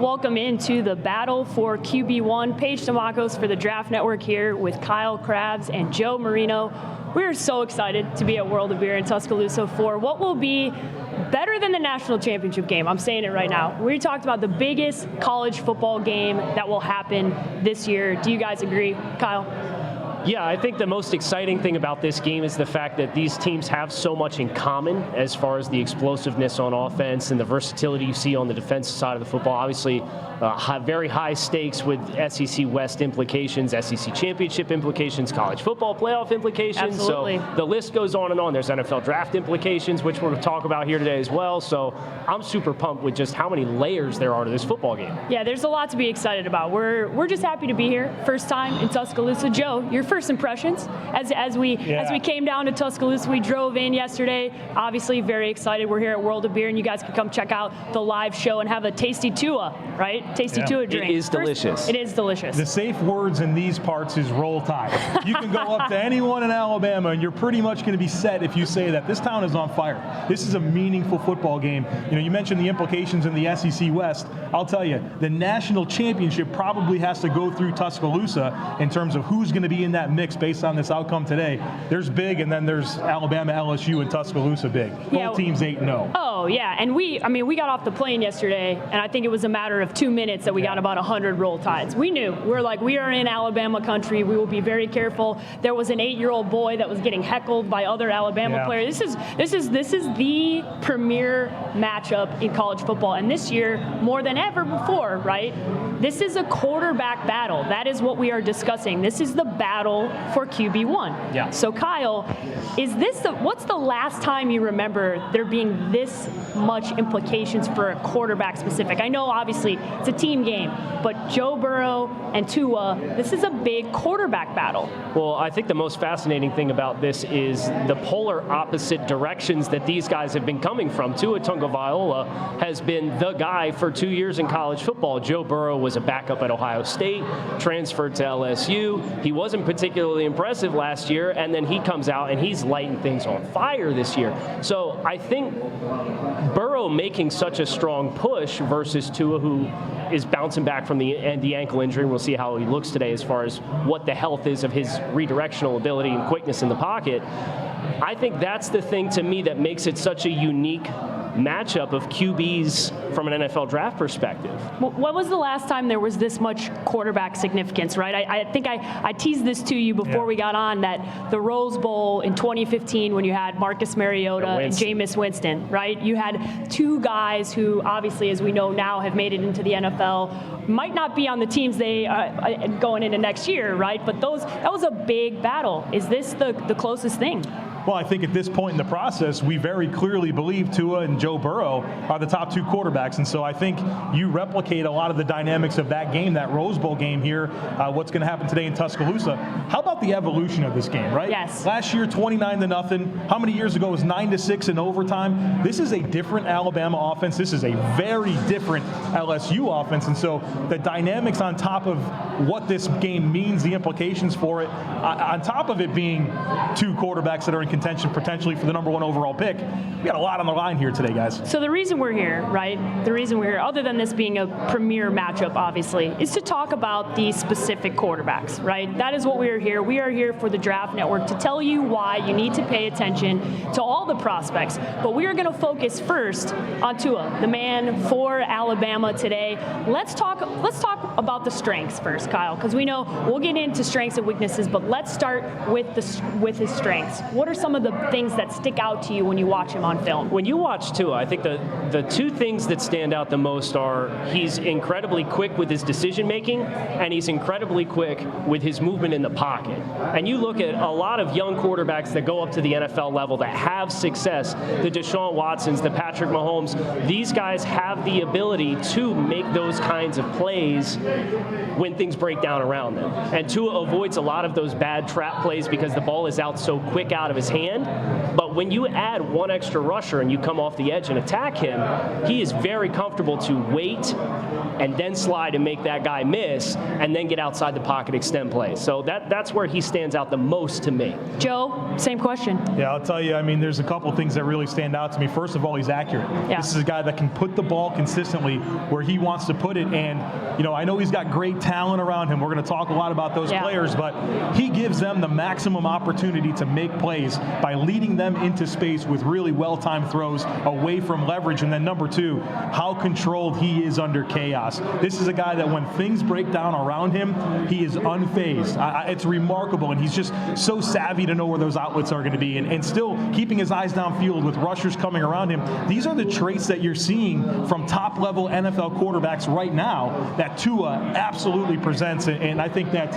welcome into the battle for QB1. Paige Dimakos for the Draft Network here with Kyle Krabs and Joe Marino. We're so excited to be at World of Beer in Tuscaloosa for what will be better than the national championship game. I'm saying it right now. We talked about the biggest college football game that will happen this year. Do you guys agree, Kyle? Yeah, I think the most exciting thing about this game is the fact that these teams have so much in common as far as the explosiveness on offense and the versatility you see on the defensive side of the football. Obviously, very high stakes with SEC West implications, SEC championship implications, college football playoff implications. Absolutely. So the list goes on and on. There's NFL draft implications, which we're going to talk about here today as well. So I'm super pumped with just how many layers there are to this football game. Yeah, there's a lot to be excited about. We're just happy to be here. First time in Tuscaloosa. Joe, your first impressions as we came down to Tuscaloosa. We drove in yesterday. Obviously, very excited. We're here at World of Beer, and you guys can come check out the live show and have a tasty Tua, right? Tasty Tua drink. It is delicious. It is delicious. The safe words in these parts is roll tide. You can go up to anyone in Alabama, and you're pretty much going to be set if you say that. This town is on fire. This is a meaningful football game. You know, you mentioned the implications in the SEC West. I'll tell you, the national championship probably has to go through Tuscaloosa in terms of who's going to be in that mix based on this outcome today. There's big, and then there's Alabama, LSU, and Tuscaloosa big. Both teams 8-0. Oh, yeah. And we got off the plane yesterday, and I think it was a matter of 2 minutes that we got about 100 roll tides. We knew. We're like, we are in Alabama country. We will be very careful. There was an 8-year-old boy that was getting heckled by other Alabama players. This is the premier matchup in college football. And this year, more than ever before, right? This is a quarterback battle. That is what we are discussing. This is the battle for QB1. Yeah. So Kyle, what's the last time you remember there being this much implications for a quarterback specific? I know obviously it's a team game, but Joe Burrow and Tua, this is a big quarterback battle. Well, I think the most fascinating thing about this is the polar opposite directions that these guys have been coming from. Tua Tagovailoa has been the guy for 2 years in college football. Joe Burrow was a backup at Ohio State, transferred to LSU. He wasn't particularly impressive last year, and then he comes out and he's lighting things on fire this year. So I think Burrow making such a strong push versus Tua, who is bouncing back from the ankle injury. We'll see how he looks today as far as what the health is of his redirectional ability and quickness in the pocket. I think that's the thing to me that makes it such a unique matchup of QBs from an NFL draft perspective. When was the last time there was this much quarterback significance, right? I think I teased this to you before we got on, that the Rose Bowl in 2015 when you had Marcus Mariota and Jameis Winston, right? You had two guys who obviously, as we know now, have made it into the NFL, might not be on the teams they going into next year, right? But that was a big battle. Is this the closest thing? Well, I think at this point in the process, we very clearly believe Tua and Joe Burrow are the top two quarterbacks. And so I think you replicate a lot of the dynamics of that game, that Rose Bowl game here, what's going to happen today in Tuscaloosa. How about the evolution of this game, right? Yes. Last year, 29-0. How many years ago it was 9-6 in overtime? This is a different Alabama offense. This is a very different LSU offense. And so the dynamics on top of what this game means, the implications for it, on top of it being two quarterbacks that are in contention potentially for the #1 overall pick. We got a lot on the line here today, guys. So the reason we're here, right, the reason we're here, other than this being a premier matchup, obviously, is to talk about these specific quarterbacks, right? That is what we are here. We are here for the Draft Network to tell you why you need to pay attention to all the prospects. But we are going to focus first on Tua, the man for Alabama today. Let's talk about the strengths first, Kyle, because we know we'll get into strengths and weaknesses, but let's start with his strengths. What are some of the things that stick out to you when you watch him on film? When you watch Tua, I think the two things that stand out the most are he's incredibly quick with his decision making, and he's incredibly quick with his movement in the pocket. And you look at a lot of young quarterbacks that go up to the NFL level that have success, the Deshaun Watsons, the Patrick Mahomes, these guys have the ability to make those kinds of plays when things break down around them. And Tua avoids a lot of those bad trap plays because the ball is out so quick out of his hand. But when you add one extra rusher and you come off the edge and attack him, he is very comfortable to wait and then slide and make that guy miss and then get outside the pocket, extend plays. So that's where he stands out the most to me. Joe, same question. Yeah, I'll tell you, I mean, there's a couple things that really stand out to me. First of all, he's accurate. Yeah. This is a guy that can put the ball consistently where he wants to put it. And, you know, I know he's got great talent around him. We're going to talk a lot about those players, but he gives them the maximum opportunity to make plays by leading them into space with really well-timed throws away from leverage. And then number two, how controlled he is under chaos. This is a guy that when things break down around him, he is unfazed. It's remarkable, and he's just so savvy to know where those outlets are going to be and still keeping his eyes downfield with rushers coming around him. These are the traits that you're seeing from top-level NFL quarterbacks right now that Tua absolutely presents, and I think that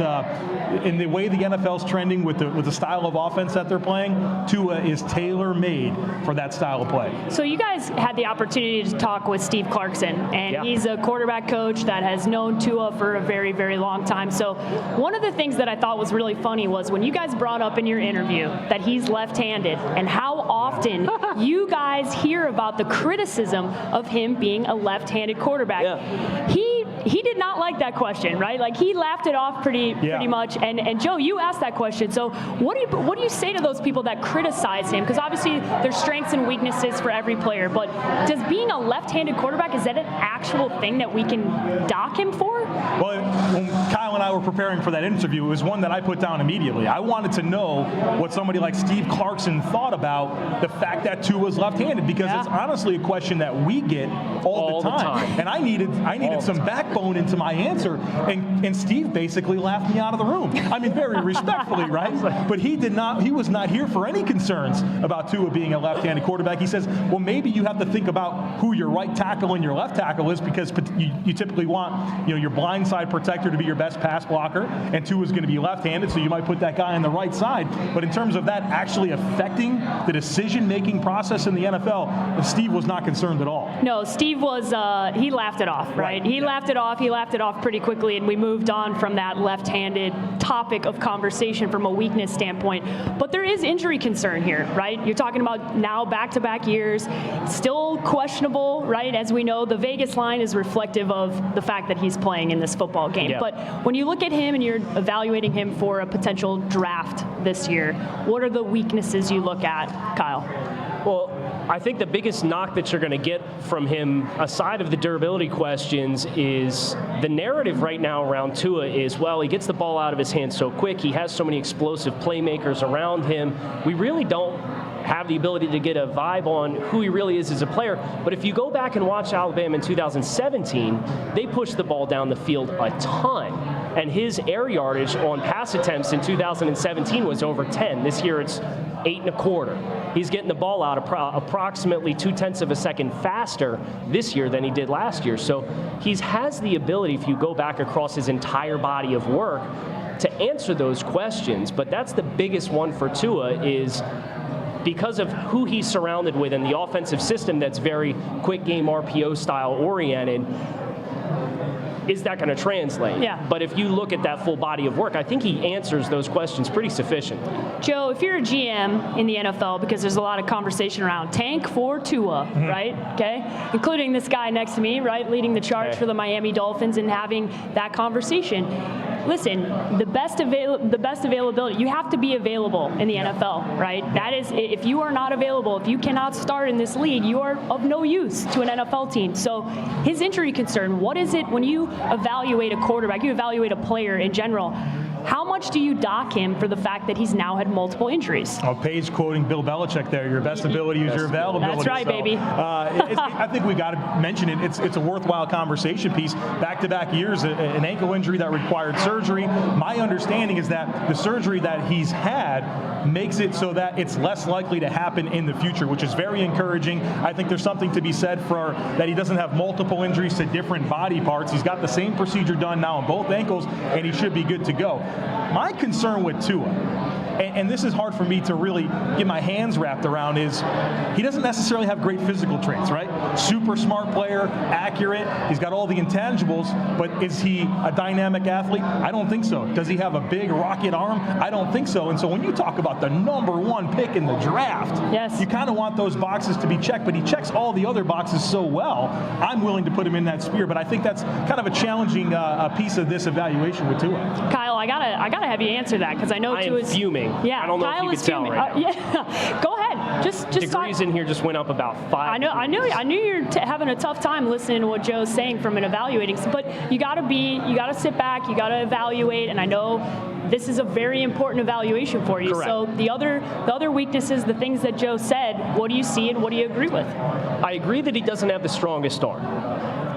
in the way the NFL's trending with the style of offense that they're playing, Tua is tailor-made for that style of play. So you guys had the opportunity to talk with Steve Clarkson, and he's a quarterback coach that has known Tua for a very, very long time. So one of the things that I thought was really funny was when you guys brought up in your interview that he's left-handed and how often you guys hear about the criticism of him being a left-handed quarterback. Yeah. He did not like that question, right? Like he laughed it off pretty much. And Joe, you asked that question. So what do you say to those people that criticize him? Because obviously there's strengths and weaknesses for every player. But does being a left-handed quarterback, is that an actual thing that we can dock him for? Well, when Kyle and I were preparing for that interview, it was one that I put down immediately. I wanted to know what somebody like Steve Clarkson thought about the fact that Tua was left-handed, because it's honestly a question that we get all the time. And I needed some backbone into my answer, and Steve basically laughed me out of the room. I mean, very respectfully, right? But he was not here for any concerns about Tua being a left-handed quarterback. He says, well, maybe you have to think about who your right tackle and your left tackle is, because you typically want, your blind side protector to be your best pass blocker, and Tua is going to be left-handed, so you might put that guy on the right side. But in terms of that actually affecting the decision-making process in the NFL, Steve was not concerned at all. No, Steve was, he laughed it off, right? He laughed it off pretty quickly, and we moved on from that left-handed topic of conversation from a weakness standpoint. But there is injury concern here, right? You're talking about now back-to-back years, still questionable, right? As we know, the Vegas line is reflective of the fact that he's playing in this football game. Yeah. But when you look at him and you're evaluating him for a potential draft this year, what are the weaknesses you look at, Kyle? Well, I think the biggest knock that you're going to get from him, aside of the durability questions, is the narrative right now around Tua is, well, he gets the ball out of his hands so quick. He has so many explosive playmakers around him. We really don't have the ability to get a vibe on who he really is as a player. But if you go back and watch Alabama in 2017, they pushed the ball down the field a ton. And his air yardage on pass attempts in 2017 was over 10. This year it's 8 1/4. He's getting the ball out approximately 0.2 of a second faster this year than he did last year. So he has the ability, if you go back across his entire body of work, to answer those questions. But that's the biggest one for Tua, is because of who he's surrounded with and the offensive system that's very quick game RPO style oriented. Is that going to translate? Yeah. But if you look at that full body of work, I think he answers those questions pretty sufficiently. Joe, if you're a GM in the NFL, because there's a lot of conversation around tank for Tua, right? Okay, including this guy next to me, right, leading the charge for the Miami Dolphins and having that conversation. Listen, the best availability, you have to be available in the NFL, right? That is, if you are not available, if you cannot start in this league, you are of no use to an NFL team. So his injury concern, what is it when you evaluate a quarterback, you evaluate a player in general, how much do you dock him for the fact that he's now had multiple injuries? Oh, Paige quoting Bill Belichick there, your best ability is your availability. That's right, baby. I think we got to mention it. It's a worthwhile conversation piece. Back-to-back years, an ankle injury that required surgery. My understanding is that the surgery that he's had makes it so that it's less likely to happen in the future, which is very encouraging. I think there's something to be said for that he doesn't have multiple injuries to different body parts. He's got the same procedure done now on both ankles, and he should be good to go. My concern with Tua and this is hard for me to really get my hands wrapped around, is he doesn't necessarily have great physical traits, right? Super smart player, accurate, he's got all the intangibles, but is he a dynamic athlete? I don't think so. Does he have a big rocket arm? I don't think so. And so when you talk about the #1 pick in the draft, yes, you kind of want those boxes to be checked, but he checks all the other boxes so well, I'm willing to put him in that sphere. But I think that's kind of a challenging piece of this evaluation with Tua. Kyle, I gotta have you answer that, because I know I am fuming. Yeah, I don't know Kyle if you is can tell fuming. right now. Yeah, go ahead. Just Degrees talk. in here just went up about 5. I knew you're having a tough time listening to what Joe's saying from an evaluating. But you gotta sit back. You gotta evaluate. And I know this is a very important evaluation for you. Correct. So the other weaknesses, the things that Joe said, what do you see and what do you agree with? I agree that he doesn't have the strongest arm.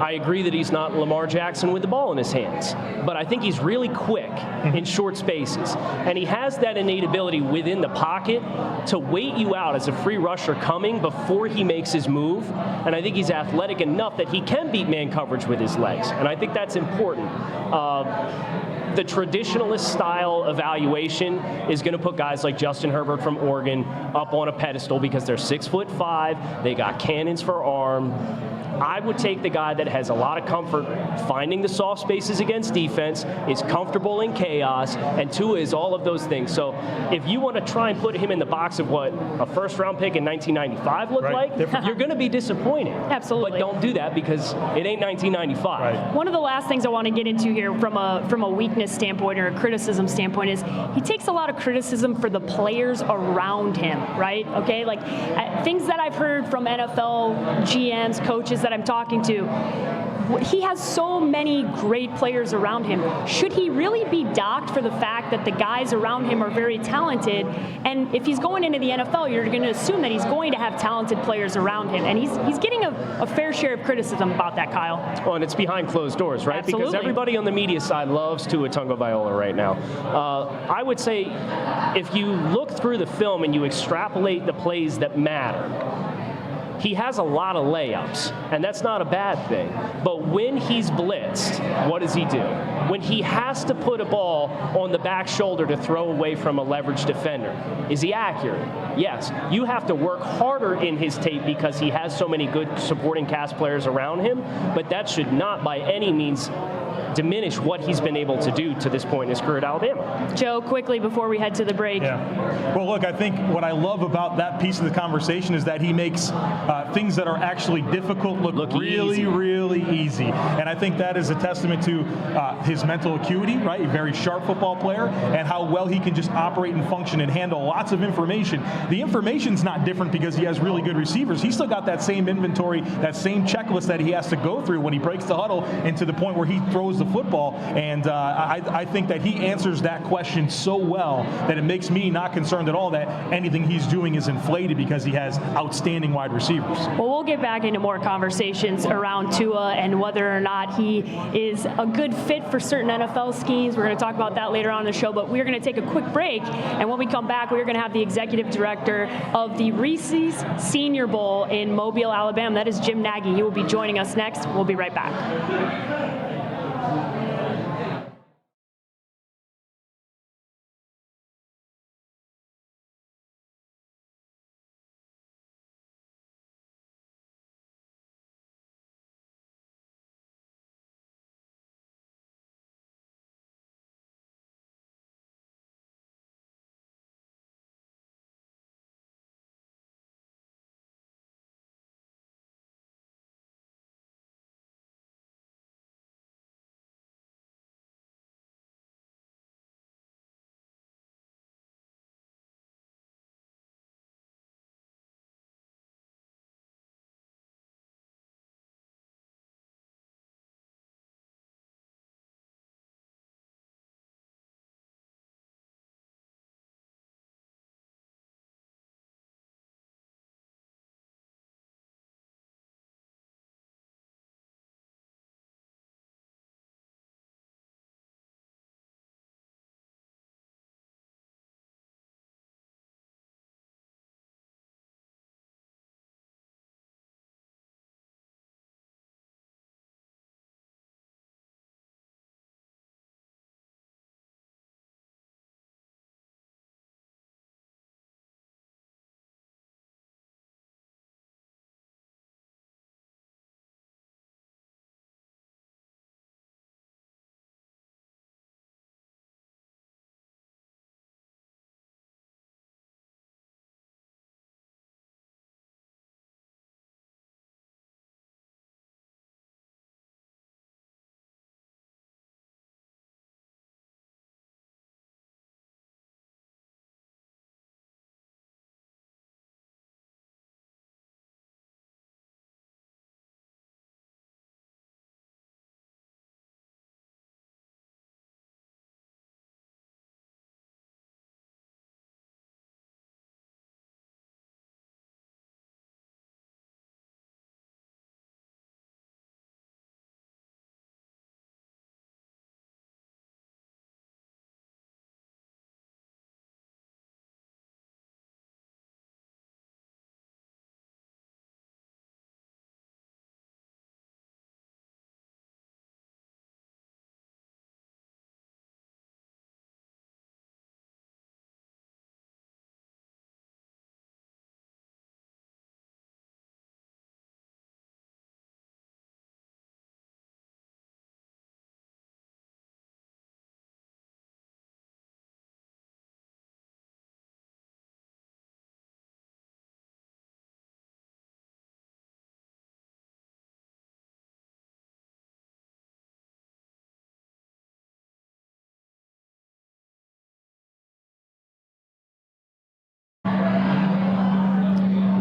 I agree that he's not Lamar Jackson with the ball in his hands, but I think he's really quick in short spaces, and he has that innate ability within the pocket to wait you out as a free rusher coming before he makes his move, and I think he's athletic enough that he can beat man coverage with his legs, and I think that's important. The traditionalist style evaluation is going to put guys like Justin Herbert from Oregon up on a pedestal because they're 6'5", they got cannons for arm. I would take the guy that has a lot of comfort finding the soft spaces against defense, is comfortable in chaos, and Tua is all of those things. So if you want to try and put him in the box of what a first-round pick in 1995 looked like, you're going to be disappointed. Absolutely. But don't do that because it ain't 1995. Right. One of the last things I want to get into here from a weakness standpoint or a criticism standpoint is he takes a lot of criticism for the players around him, right? Okay, like things that I've heard from NFL GMs, coaches that I'm talking to. He has so many great players around him. Should he really be docked for the fact that the guys around him are very talented? And if he's going into the NFL, you're going to assume that he's going to have talented players around him. And he's getting a fair share of criticism about that, Kyle. Well, and it's behind closed doors, right? Absolutely. Because everybody on the media side loves Tua Tagovailoa right now. I would say if you look through the film and you extrapolate the plays that matter, he has a lot of layups, and that's not a bad thing. But when he's blitzed, what does he do? When he has to put a ball on the back shoulder to throw away from a leveraged defender, is he accurate? Yes. You have to work harder in his tape because he has so many good supporting cast players around him, but that should not by any means diminish what he's been able to do to this point in his career at Alabama. Joe, quickly before we head to the break. Yeah. Well, look, I think what I love about that piece of the conversation is that he makes things that are actually difficult look really, really easy. And I think that is a testament to his mental acuity, right? A very sharp football player, and how well he can just operate and function and handle lots of information. The information's not different because he has really good receivers. He's still got that same inventory, that same checklist that he has to go through when he breaks the huddle and to the point where he throws the football. And I think that he answers that question so well that it makes me not concerned at all that anything he's doing is inflated because he has outstanding wide receivers. Well, we'll get back into more conversations around Tua and whether or not he is a good fit for certain NFL schemes. We're going to talk about that later on in the show, but we're going to take a quick break. And when we come back, we're going to have the executive director of the Reese's Senior Bowl in Mobile, Alabama. That is Jim Nagy. He will be joining us next. We'll be right back.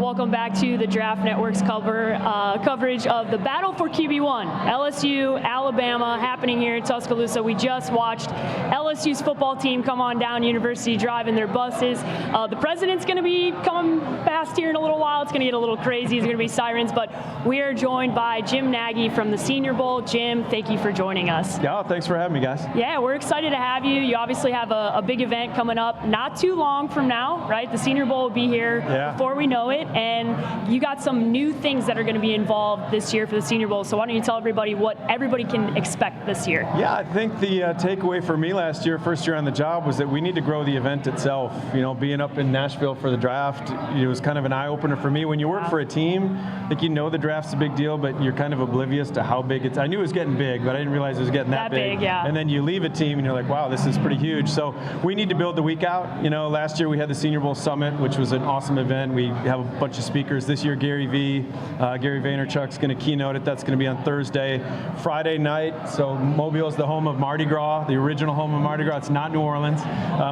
welcome back to the Draft Network's coverage of the battle for QB1. LSU, Alabama, happening here in Tuscaloosa. We just watched LSU's football team come on down University Drive in their buses. The president's going to be coming past here in a little while. It's going to get a little crazy. It's going to be sirens, but we are joined by Jim Nagy from the Senior Bowl. Jim, thank you for joining us. Yeah, thanks for having me, guys. Yeah, we're excited to have you. You obviously have a big event coming up not too long from now, right? The Senior Bowl will be here before we know it, and you got some new things that are going to be involved this year for the Senior Bowl. So why don't you tell everybody what everybody can expect this year? Yeah, I think the takeaway for me last year, first year on the job, was that we need to grow the event itself. You know, being up in Nashville for the draft, it was kind of an eye-opener for me. When you work for a team, I think you know the draft's a big deal, but you're kind of oblivious to how big it's. I knew it was getting big, but I didn't realize it was getting that big. Yeah. And then you leave a team and you're like, wow, this is pretty huge. So we need to build the week out. You know, last year we had the Senior Bowl Summit, which was an awesome event. We have a bunch of speakers. This year, Gary Vaynerchuk's going to keynote it. That's going to be on Thursday. Friday night, so Mobile is the home of Mardi Gras, the original home of Mardi Gras. It's not New Orleans.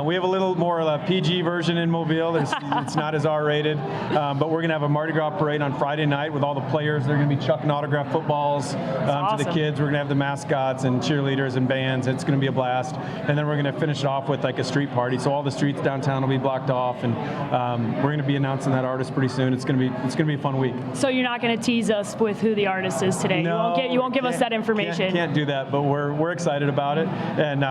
We have a little more PG version in Mobile. It's not as R-rated, but we're going to have a Mardi Gras parade on Friday night with all the players. They're going to be chucking autographed footballs to the kids. We're going to have the mascots and cheerleaders and bands. It's going to be a blast. And then we're going to finish it off with like a street party. So all the streets downtown will be blocked off, and we're going to be announcing that artist pretty soon. It's going to be a fun week. So you're not going to tease us with who the artist is today? No, you won't give us that information. Can't do that, but we're excited about it. And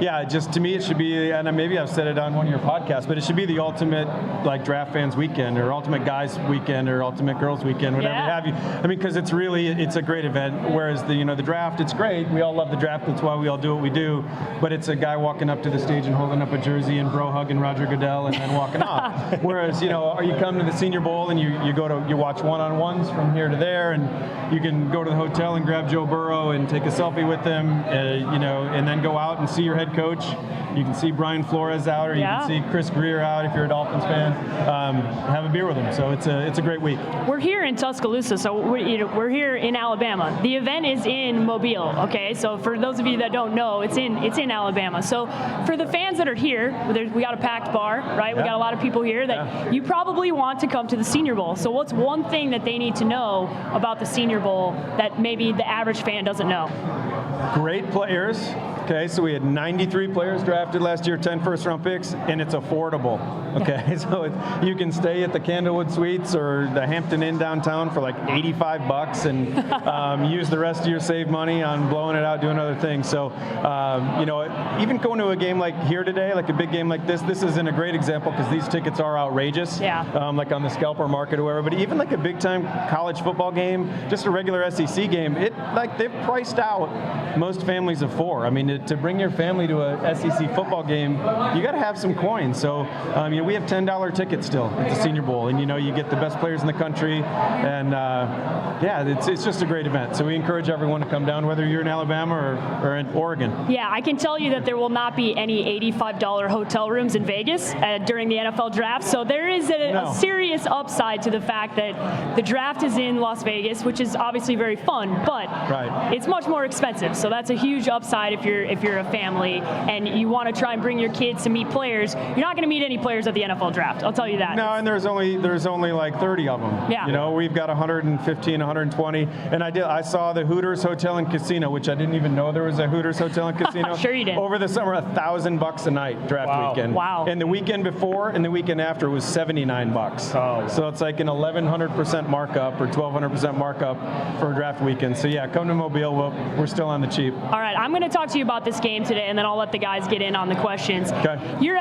yeah, just to me it should be, and maybe I've said it on one of your podcasts, but it should be the ultimate like draft fans weekend, or ultimate guys weekend, or ultimate girls weekend, whatever have you. I mean, because it's a great event. Whereas the draft, it's great. We all love the draft. That's why we all do what we do. But it's a guy walking up to the stage and holding up a jersey and bro hugging Roger Goodell and then walking off. Whereas you come to the Senior Bowl and you watch one-on-ones from here to there, and you can go to the hotel and grab Joe Burrow and take a selfie with him, and then go out and see your head coach. You can see Brian Flores out, or you can see Chris Greer out if you're a Dolphins fan. Have a beer with him. So it's a great week. We're here in Tuscaloosa, so we're here in Alabama. The event is in Mobile. Okay, so for those of you that don't know, it's in Alabama. So for the fans that are here, we got a packed bar, right? We got a lot of people here that you probably want to come to the Senior Bowl. So what's one thing that they need to know about the Senior Bowl that maybe the average fan doesn't know? Great players. Okay, so we had 93 players drafted last year, 10 first-round picks, and it's affordable. Okay, so you can stay at the Candlewood Suites or the Hampton Inn downtown for like $85 and use the rest of your saved money on blowing it out, doing other things. So, even going to a game like here today, like a big game like this isn't a great example because these tickets are outrageous. Like on the scalper market or whatever. But even like a big-time college football game, just a regular SEC game, they've priced out most families of four. I mean, to bring your family to a SEC football game, you got to have some coins. So, we have $10 tickets still at the Senior Bowl, and you get the best players in the country, and it's just a great event. So we encourage everyone to come down, whether you're in Alabama or in Oregon. Yeah, I can tell you that there will not be any $85 hotel rooms in Vegas during the NFL draft. So there is a serious upside to the fact that the draft is in Las Vegas, which is obviously very fun, but it's much more expensive. So that's a huge upside if you're a family and you want to try and bring your kids to meet players. You're not going to meet any players at the NFL draft. I'll tell you that. No, and there's only like 30 of them. Yeah. We've got 115, 120, and I saw the Hooters Hotel and Casino, which I didn't even know there was a Hooters Hotel and Casino. Sure you did. Over the summer, $1,000 a night draft weekend. Wow. And the weekend before and the weekend after was $79. Oh. So it's like an 1,100% markup or 1,200% markup for a draft weekend. So yeah, come to Mobile. We're still on the cheap. All right, I'm going to talk to you about this game today, and then I'll let the guys get in on the questions. Okay. Your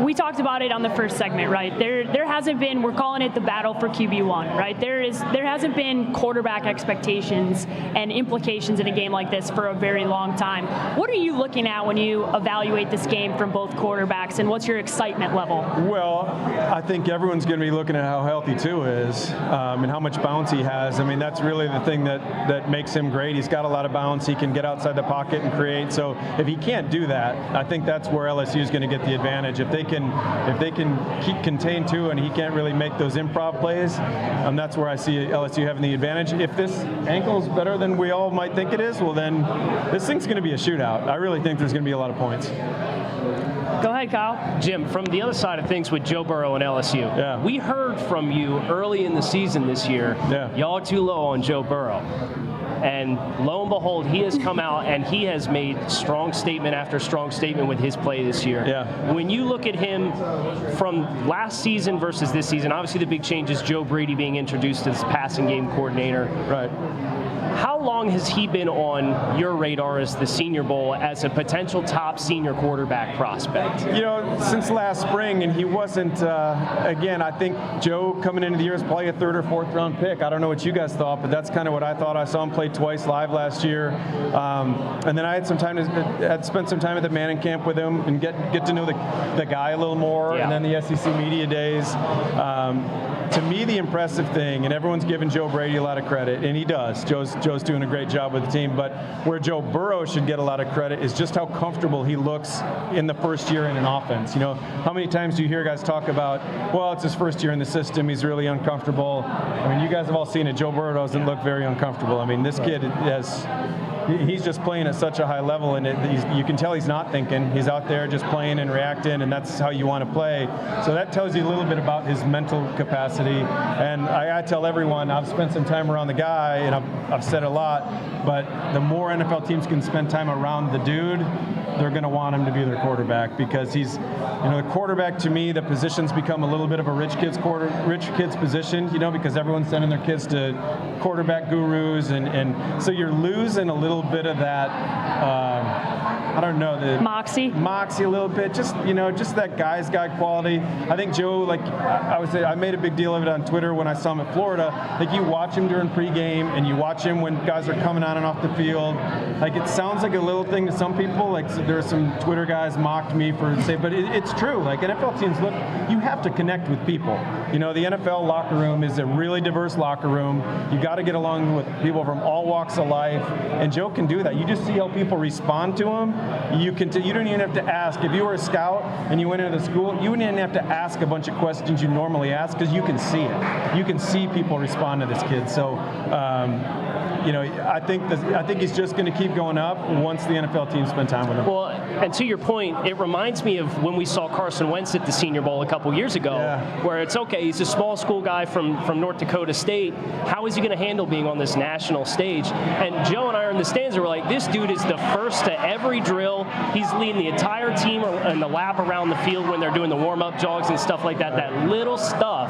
we talked about it on the first segment, right? There hasn't been, we're calling it the battle for QB1, right? There hasn't been quarterback expectations and implications in a game like this for a very long time. What are you looking at when you evaluate this game from both quarterbacks, and what's your excitement level? Well, I think everyone's going to be looking at how healthy Tua is and how much bounce he has. I mean, that's really the thing that makes him great. He's got a lot of bounce. He can get outside the pocket. pocket and create. So if he can't do that, I think that's where LSU is going to get the advantage. If they can keep contain Tua and he can't really make those improv plays, that's where I see LSU having the advantage. If this ankle is better than we all might think it is, well then this thing's going to be a shootout. I really think there's going to be a lot of points. Go ahead, Kyle. Jim, from the other side of things with Joe Burrow and LSU, we heard from you early in the season this year, y'all are too low on Joe Burrow. And lo and behold, he has come out and he has made strong statement after strong statement with his play this year. When you look at him from last season versus this season, obviously the big change is Joe Brady being introduced as passing game coordinator. Right. How long has he been on your radar as the Senior Bowl as a potential top senior quarterback prospect? You know, since last spring, and he wasn't, again, I think Joe coming into the year is probably a 3rd or 4th round pick. I don't know what you guys thought, but that's kind of what I thought. I saw him play twice live last year. And then I had spent some time at the Manning camp with him and get to know the guy a little more, and then the SEC media days. To me, the impressive thing, and everyone's giving Joe Brady a lot of credit, and he does. Joe's doing a great job with the team, but where Joe Burrow should get a lot of credit is just how comfortable he looks in the first year in an offense. You know, how many times do you hear guys talk about, well, it's his first year in the system, he's really uncomfortable. I mean, you guys have all seen it. Joe Burrow doesn't look very uncomfortable. I mean, this kid he's just playing at such a high level, and you can tell he's not thinking. He's out there just playing and reacting, and that's how you want to play. So that tells you a little bit about his mental capacity. And I tell everyone, I've spent some time around the guy, and I've said a lot, but the more NFL teams can spend time around the dude, they're going to want him to be their quarterback, because he's, you know, the quarterback, to me, the position's become a little bit of a rich kid's position, you know, because everyone's sending their kids to quarterback gurus, and so you're losing a little bit of that, I don't know, the moxie a little bit, just that guy's guy quality. I think Joe, like I would say, I made a big deal of it on Twitter when I saw him at Florida. Like, you watch him during pregame and you watch him when guys are coming on and off the field. Like, it sounds like a little thing to some people. Like, there are some Twitter guys mocked me for saying, but it's true. Like, NFL teams, look, you have to connect with people. You know, the NFL locker room is a really diverse locker room. You got to get along with people from all walks of life, and Joe can do that. You just see how people respond to him. You don't even have to ask. If you were a scout and you went into the school, you wouldn't even have to ask a bunch of questions you normally ask, because you can see it. You can see people respond to this kid. So, you know, I think he's just going to keep going up once the NFL teams spend time with him. Well, and to your point, it reminds me of when we saw Carson Wentz at the Senior Bowl a couple years ago, where it's okay, he's a small school guy from North Dakota State. How is he going to handle being on this national stage? And Joe and I are in the stands and we're like, this dude is the first to every drill. He's leading the entire team in the lap around the field when they're doing the warm-up jogs and stuff like that. That little stuff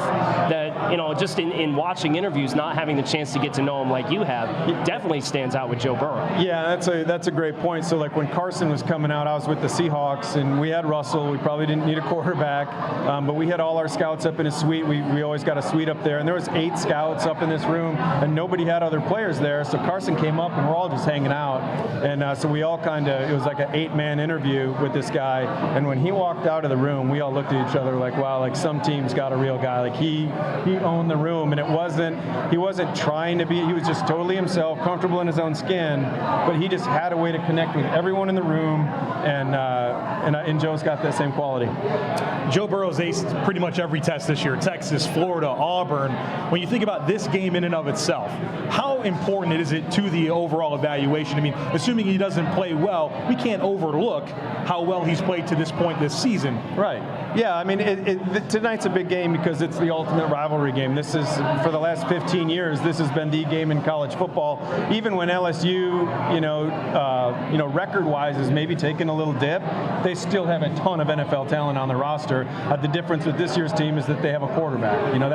that, you know, just in watching interviews, not having the chance to get to know him like you have, it definitely stands out with Joe Burrow. Yeah, that's a great point. So, like, when Carson was coming out, I was with the Seahawks, and we had Russell. We probably didn't need a quarterback, but we had all our scouts up in a suite. We always got a suite up there, and there was 8 scouts up in this room, and nobody had other players there. So Carson came up, and we're all just hanging out, and so we all it was like an 8-man interview with this guy. And when he walked out of the room, we all looked at each other like, wow, like, some team's got a real guy. Like, he owned the room, and he wasn't trying to be. He was just totally himself, comfortable in his own skin, but he just had a way to connect with everyone in the room, and Joe's got that same quality. Joe Burrow's aced pretty much every test this year: Texas, Florida, Auburn. When you think about this game in and of itself, how important is it to the overall evaluation? I mean, assuming he doesn't play well, we can't overlook how well he's played to this point this season. Right. Yeah, I mean, tonight's a big game because it's the ultimate rivalry game. This is, for the last 15 years, this has been the game in college football. Even when LSU, record-wise is maybe taking a little dip, they still have a ton of NFL talent on the roster. The difference with this year's team is that they have a quarterback. You know,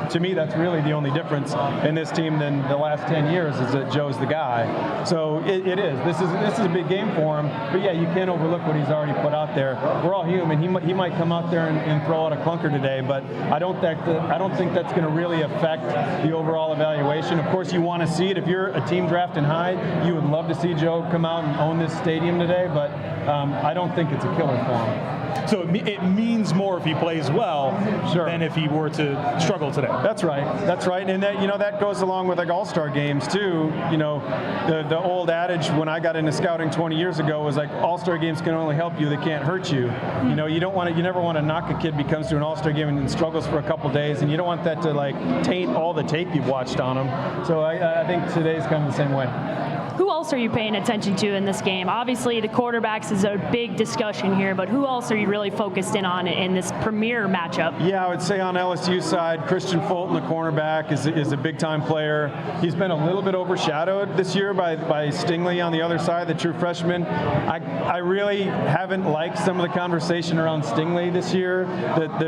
to me, that's really the only difference in this team than the last 10 years, is that Joe's the guy. So it is. This is a big game for him. But yeah, you can't overlook what he's already put out there. We're all human. He might come out there and throw out a clunker today, but I don't think that's going to really affect the overall evaluation. Of course, you want to see it. If you're a team drafting high, you would love to see Joe come out and own this stadium today, but I don't think it's a killer for him. So it means more if he plays well than if he were to struggle today. That's right. That's right. And that, that goes along with like all-star games too. The old adage when I got into scouting 20 years ago was like all-star games can only help you, they can't hurt you. You never want to knock a kid who comes to an all-star game and struggles for a couple days, and you don't want that to like taint all the tape you've watched on him. So I think today's kind of the same way. Who else are you paying attention to in this game? Obviously, the quarterbacks is a big discussion here, but who else are you really focused in on in this premier matchup? Yeah, I would say on LSU side, Christian Fulton, the cornerback, is a big-time player. He's been a little bit overshadowed this year by Stingley on the other side, the true freshman. I really haven't liked some of the conversation around Stingley this year.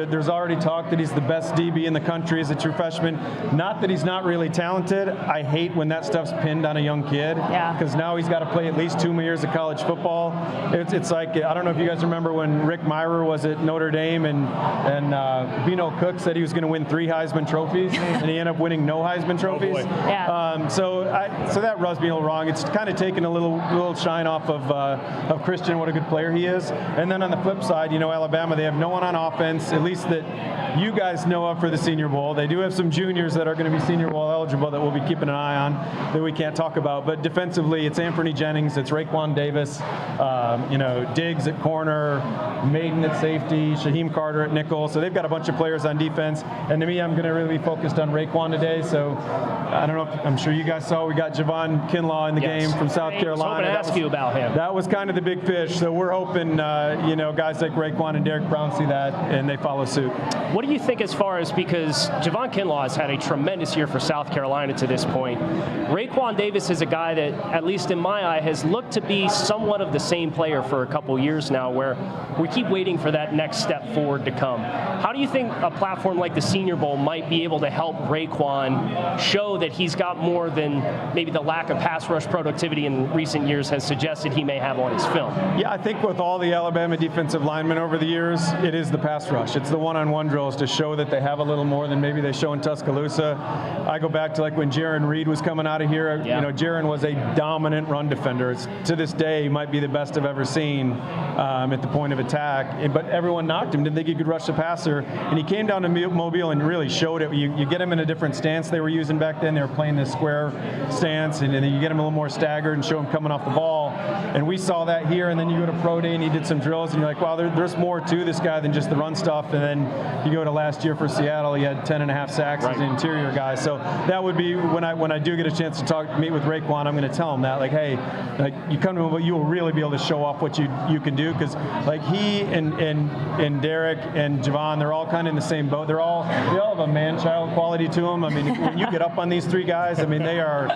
There's already talk that he's the best DB in the country as a true freshman. Not that he's not really talented. I hate when that stuff's pinned on a young kid. Yeah. Because now he's got to play at least 2 more years of college football. It's like, I don't know if you guys remember when Rick Mirer was at Notre Dame and Bino Cook said he was going to win 3 Heisman trophies, and he ended up winning no Heisman trophies. Oh boy. Yeah. So that rubs me a little wrong. It's kind of taken a little shine off of Christian, what a good player he is. And then on the flip side, Alabama, they have no one on offense, at least that you guys know of for the Senior Bowl. They do have some juniors that are going to be Senior Bowl eligible that we'll be keeping an eye on that we can't talk about. But defensively, it's Anthony Jennings, it's Raekwon Davis, Diggs at corner, Maiden at safety, Shaheem Carter at nickel. So they've got a bunch of players on defense. And to me, I'm going to really be focused on Raekwon today. So I don't know if, I'm sure you guys saw, we got Javon Kinlaw in the game from South Carolina. I'm going to ask you about him. That was kind of the big fish. So we're hoping, guys like Raekwon and Derek Brown see that and they follow suit. What do you think as far as, because Javon Kinlaw has had a tremendous year for South Carolina to this point. Raekwon Davis is a guy that, at least in my eye, has looked to be somewhat of the same player for a couple years now, where we keep waiting for that next step forward to come. How do you think a platform like the Senior Bowl might be able to help Raekwon show that he's got more than maybe the lack of pass rush productivity in recent years has suggested he may have on his film? Yeah, I think with all the Alabama defensive linemen over the years, it is the pass rush. It's the one-on-one drills to show that they have a little more than maybe they show in Tuscaloosa. I go back to like when Jaron Reed was coming out of here. Jaron was a dominant run defender. To this day, he might be the best I've ever seen at the point of attack. But everyone knocked him, didn't think he could rush the passer. And he came down to Mobile and really showed it. You get him in a different stance they were using back then. They were playing this square stance, and then you get him a little more staggered and show him coming off the ball. And we saw that here, and then you go to Pro Day and he did some drills, and you're like, wow, there's more to this guy than just the run stuff. And then you go to last year for Seattle, he had 10.5 sacks as an interior guy. So that would be when I do get a chance to meet with Raekwon, I'm going to tell him that, like, hey, like you come to him, you will really be able to show off what you can do, because like he and Derek and Javon, they're all kind of in the same boat. They all have a man-child quality to them. I mean, when you get up on these 3 guys, I mean, they are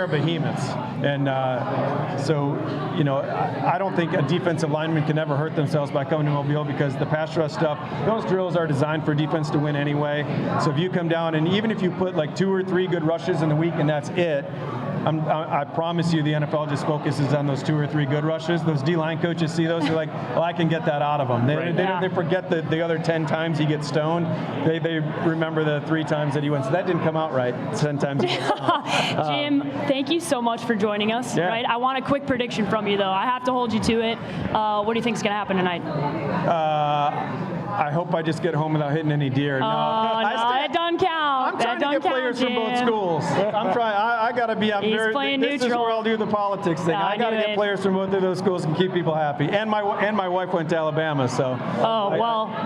behemoths. And I don't think a defensive lineman can ever hurt themselves by coming to Mobile, because the pass rush stuff, those drills are designed for defense to win anyway. So if you come down, and even if you put like 2 or 3 good rushes in the week and that's it, I promise you the NFL just focuses on those 2 or 3 good rushes. Those D-line coaches see those, they're like, well, I can get that out of him. They forget the other 10 times he gets stoned. They remember the 3 times that he went. So that didn't come out right 10 times he gets stoned. Jim, thank you so much for joining us. Yeah. Right? I want a quick prediction from you, though. I have to hold you to it. What do you think is going to happen tonight? I hope I just get home without hitting any deer. No, that doesn't count. I'm trying to get players from both schools. I'm trying. I got to be. He's playing this neutral. is where I'll do the politics thing. I got to get players from both of those schools and keep people happy. And my wife went to Alabama, so.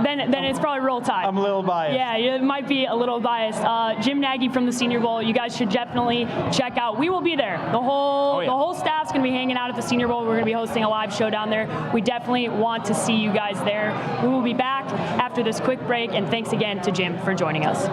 Then it's probably roll tide. I'm a little biased. Yeah, it might be a little biased. Jim Nagy from the Senior Bowl. You guys should definitely check out. We will be there. The whole staff's going to be hanging out at the Senior Bowl. We're going to be hosting a live show down there. We definitely want to see you guys there. We will be back after this quick break, and thanks again to Jim for joining us.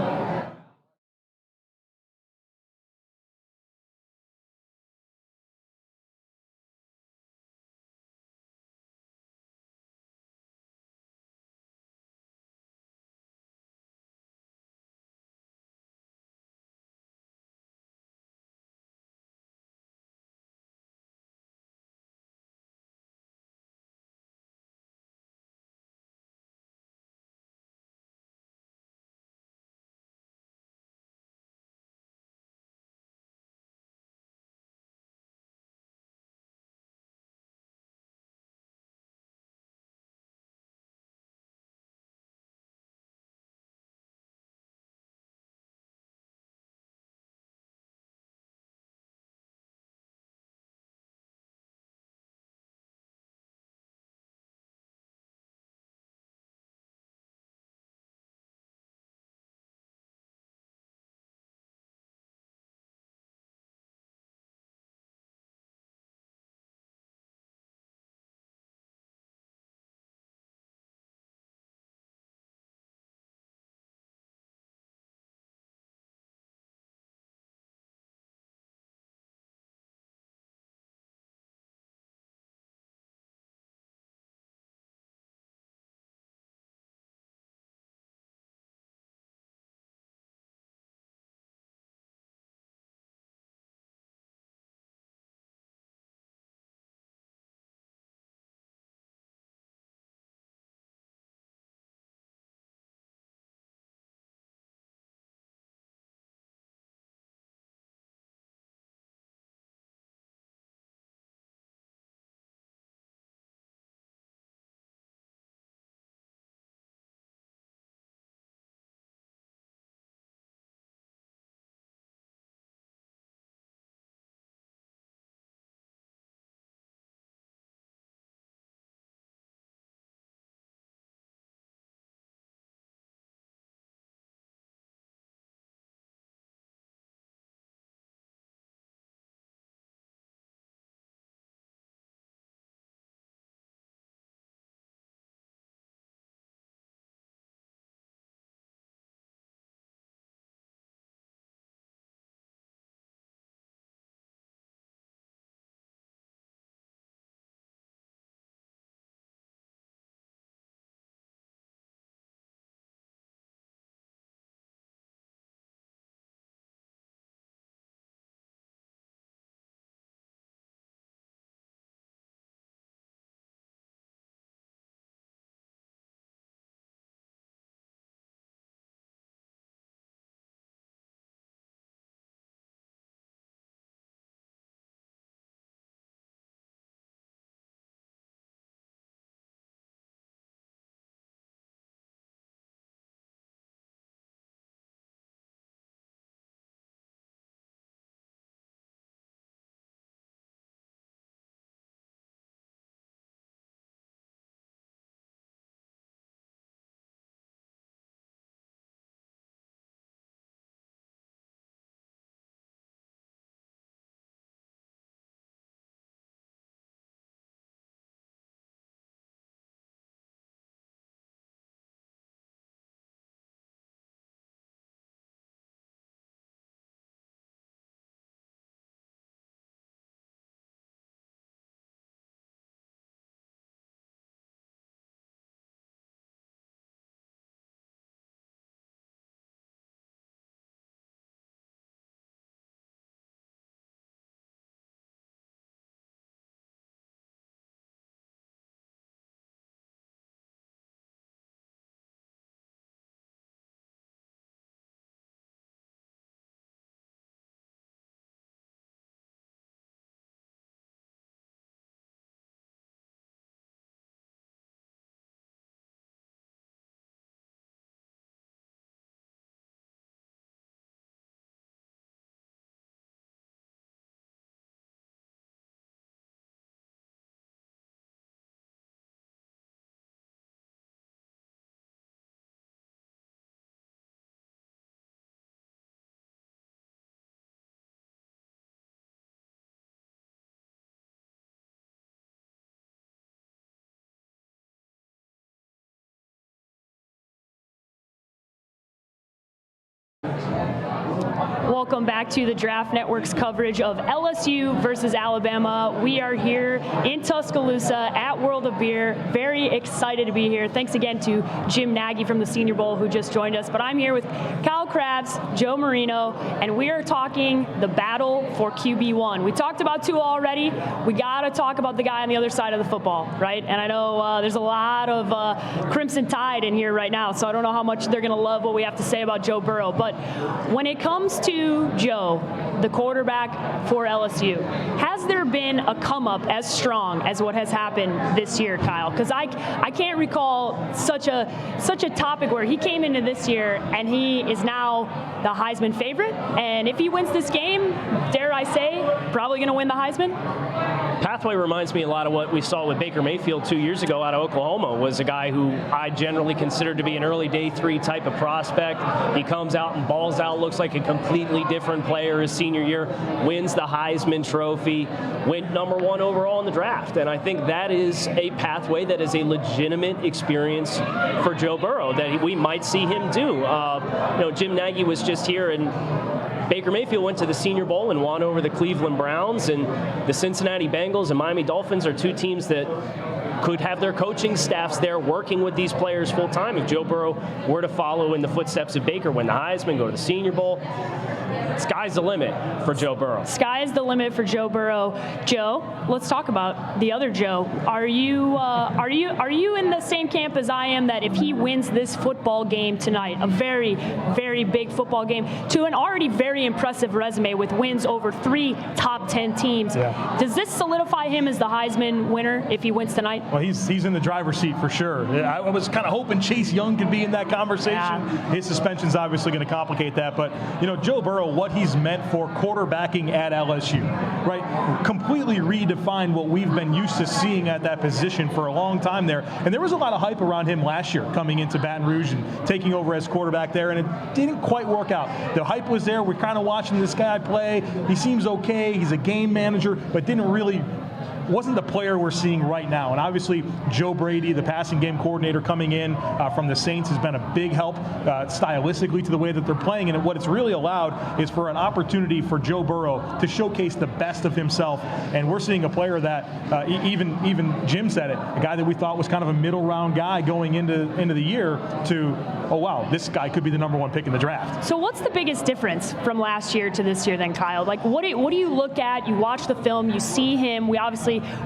Welcome back to the Draft Network's coverage of LSU versus Alabama. We are here in Tuscaloosa at World of Beer. Very excited to be here. Thanks again to Jim Nagy from the Senior Bowl who just joined us. But I'm here with Kyle Krabs, Joe Marino, and we are talking the battle for QB1. We talked about Tua already. We got to talk about the guy on the other side of the football, right? And I know there's a lot of Crimson Tide in here right now, so I don't know how much they're going to love what we have to say about Joe Burrow. But when it comes to Joe, the quarterback for LSU, has there been a come-up as strong as what has happened this year, Kyle? Because I can't recall such a topic where he came into this year and he is now the Heisman favorite. And if he wins this game, dare I say, probably going to win the Heisman? Pathway reminds me a lot of what we saw with Baker Mayfield 2 years ago out of Oklahoma. Was a guy who I generally considered to be an early day 3 type of prospect. He comes out and balls out, looks like a completely different player his senior year, wins the Heisman Trophy, went number 1 overall in the draft. And I think that is a pathway that is a legitimate experience for Joe Burrow that we might see him do. Jim Nagy was just here, and Baker Mayfield went to the Senior Bowl and won over the Cleveland Browns, and the Cincinnati Bengals and Miami Dolphins are 2 teams that could have their coaching staffs there working with these players full time. If Joe Burrow were to follow in the footsteps of Baker, win the Heisman, go to the Senior Bowl, sky's the limit for Joe Burrow. Sky is the limit for Joe Burrow. Joe, let's talk about the other Joe. Are you in the same camp as I am that if he wins this football game tonight, a very, very big football game, to an already very impressive resume with wins over 3 top 10 teams, does this solidify him as the Heisman winner if he wins tonight? Well, he's in the driver's seat for sure. I was kind of hoping Chase Young could be in that conversation. Yeah. His suspension's obviously going to complicate that. But, Joe Burrow, what he's meant for quarterbacking at LSU, right? Completely redefined what we've been used to seeing at that position for a long time there. And there was a lot of hype around him last year coming into Baton Rouge and taking over as quarterback there, and it didn't quite work out. The hype was there. We're kind of watching this guy play. He seems okay. He's a game manager, but wasn't the player we're seeing right now. And obviously, Joe Brady, the passing game coordinator coming in from the Saints, has been a big help stylistically to the way that they're playing. And what it's really allowed is for an opportunity for Joe Burrow to showcase the best of himself. And we're seeing a player that, even Jim said it, a guy that we thought was kind of a middle round guy going into the year to, oh wow, this guy could be the number 1 pick in the draft. So what's the biggest difference from last year to this year then, Kyle? Like, what do you look at? You watch the film, you see him.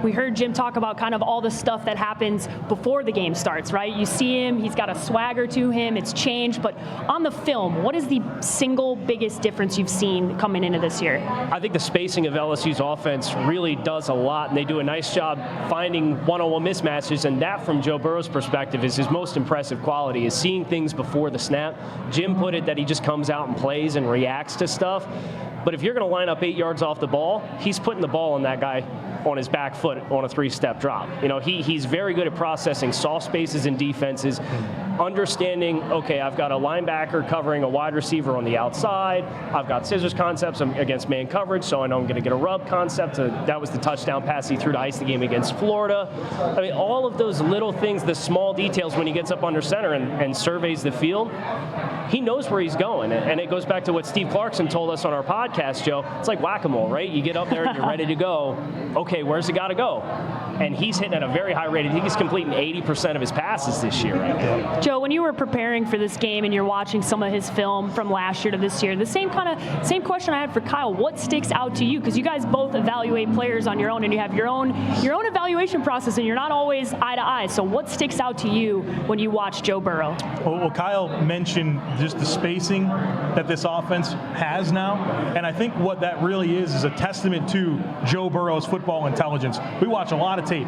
We heard Jim talk about kind of all the stuff that happens before the game starts, right? You see him, he's got a swagger to him, it's changed. But on the film, what is the single biggest difference you've seen coming into this year? I think the spacing of LSU's offense really does a lot, and they do a nice job finding one-on-one mismatches, and that, from Joe Burrow's perspective, is his most impressive quality, is seeing things before the snap. Jim put it that he just comes out and plays and reacts to stuff. But if you're going to line up 8 yards off the ball, he's putting the ball on that guy on his back foot on a 3-step drop. He's very good at processing soft spaces in defenses, understanding, okay, I've got a linebacker covering a wide receiver on the outside. I've got scissors concepts against man coverage, so I know I'm going to get a rub concept. That was the touchdown pass he threw to ice the game against Florida. I mean, all of those little things, the small details when he gets up under center and surveys the field, he knows where he's going. And it goes back to what Steve Clarkson told us on our podcast, Joe. It's like whack-a-mole, right? You get up there and you're ready to go. Okay, where's it got to go? And he's hitting at a very high rate. I think he's completing 80% of his passes this year right now. Joe, when you were preparing for this game and you're watching some of his film from last year to this year, the same question I had for Kyle. What sticks out to you? Because you guys both evaluate players on your own, and you have your own evaluation process, and you're not always eye to eye. So what sticks out to you when you watch Joe Burrow? Well, Kyle mentioned just the spacing that this offense has now, and I think what that really is a testament to Joe Burrow's football intelligence. We watch a lot of tape.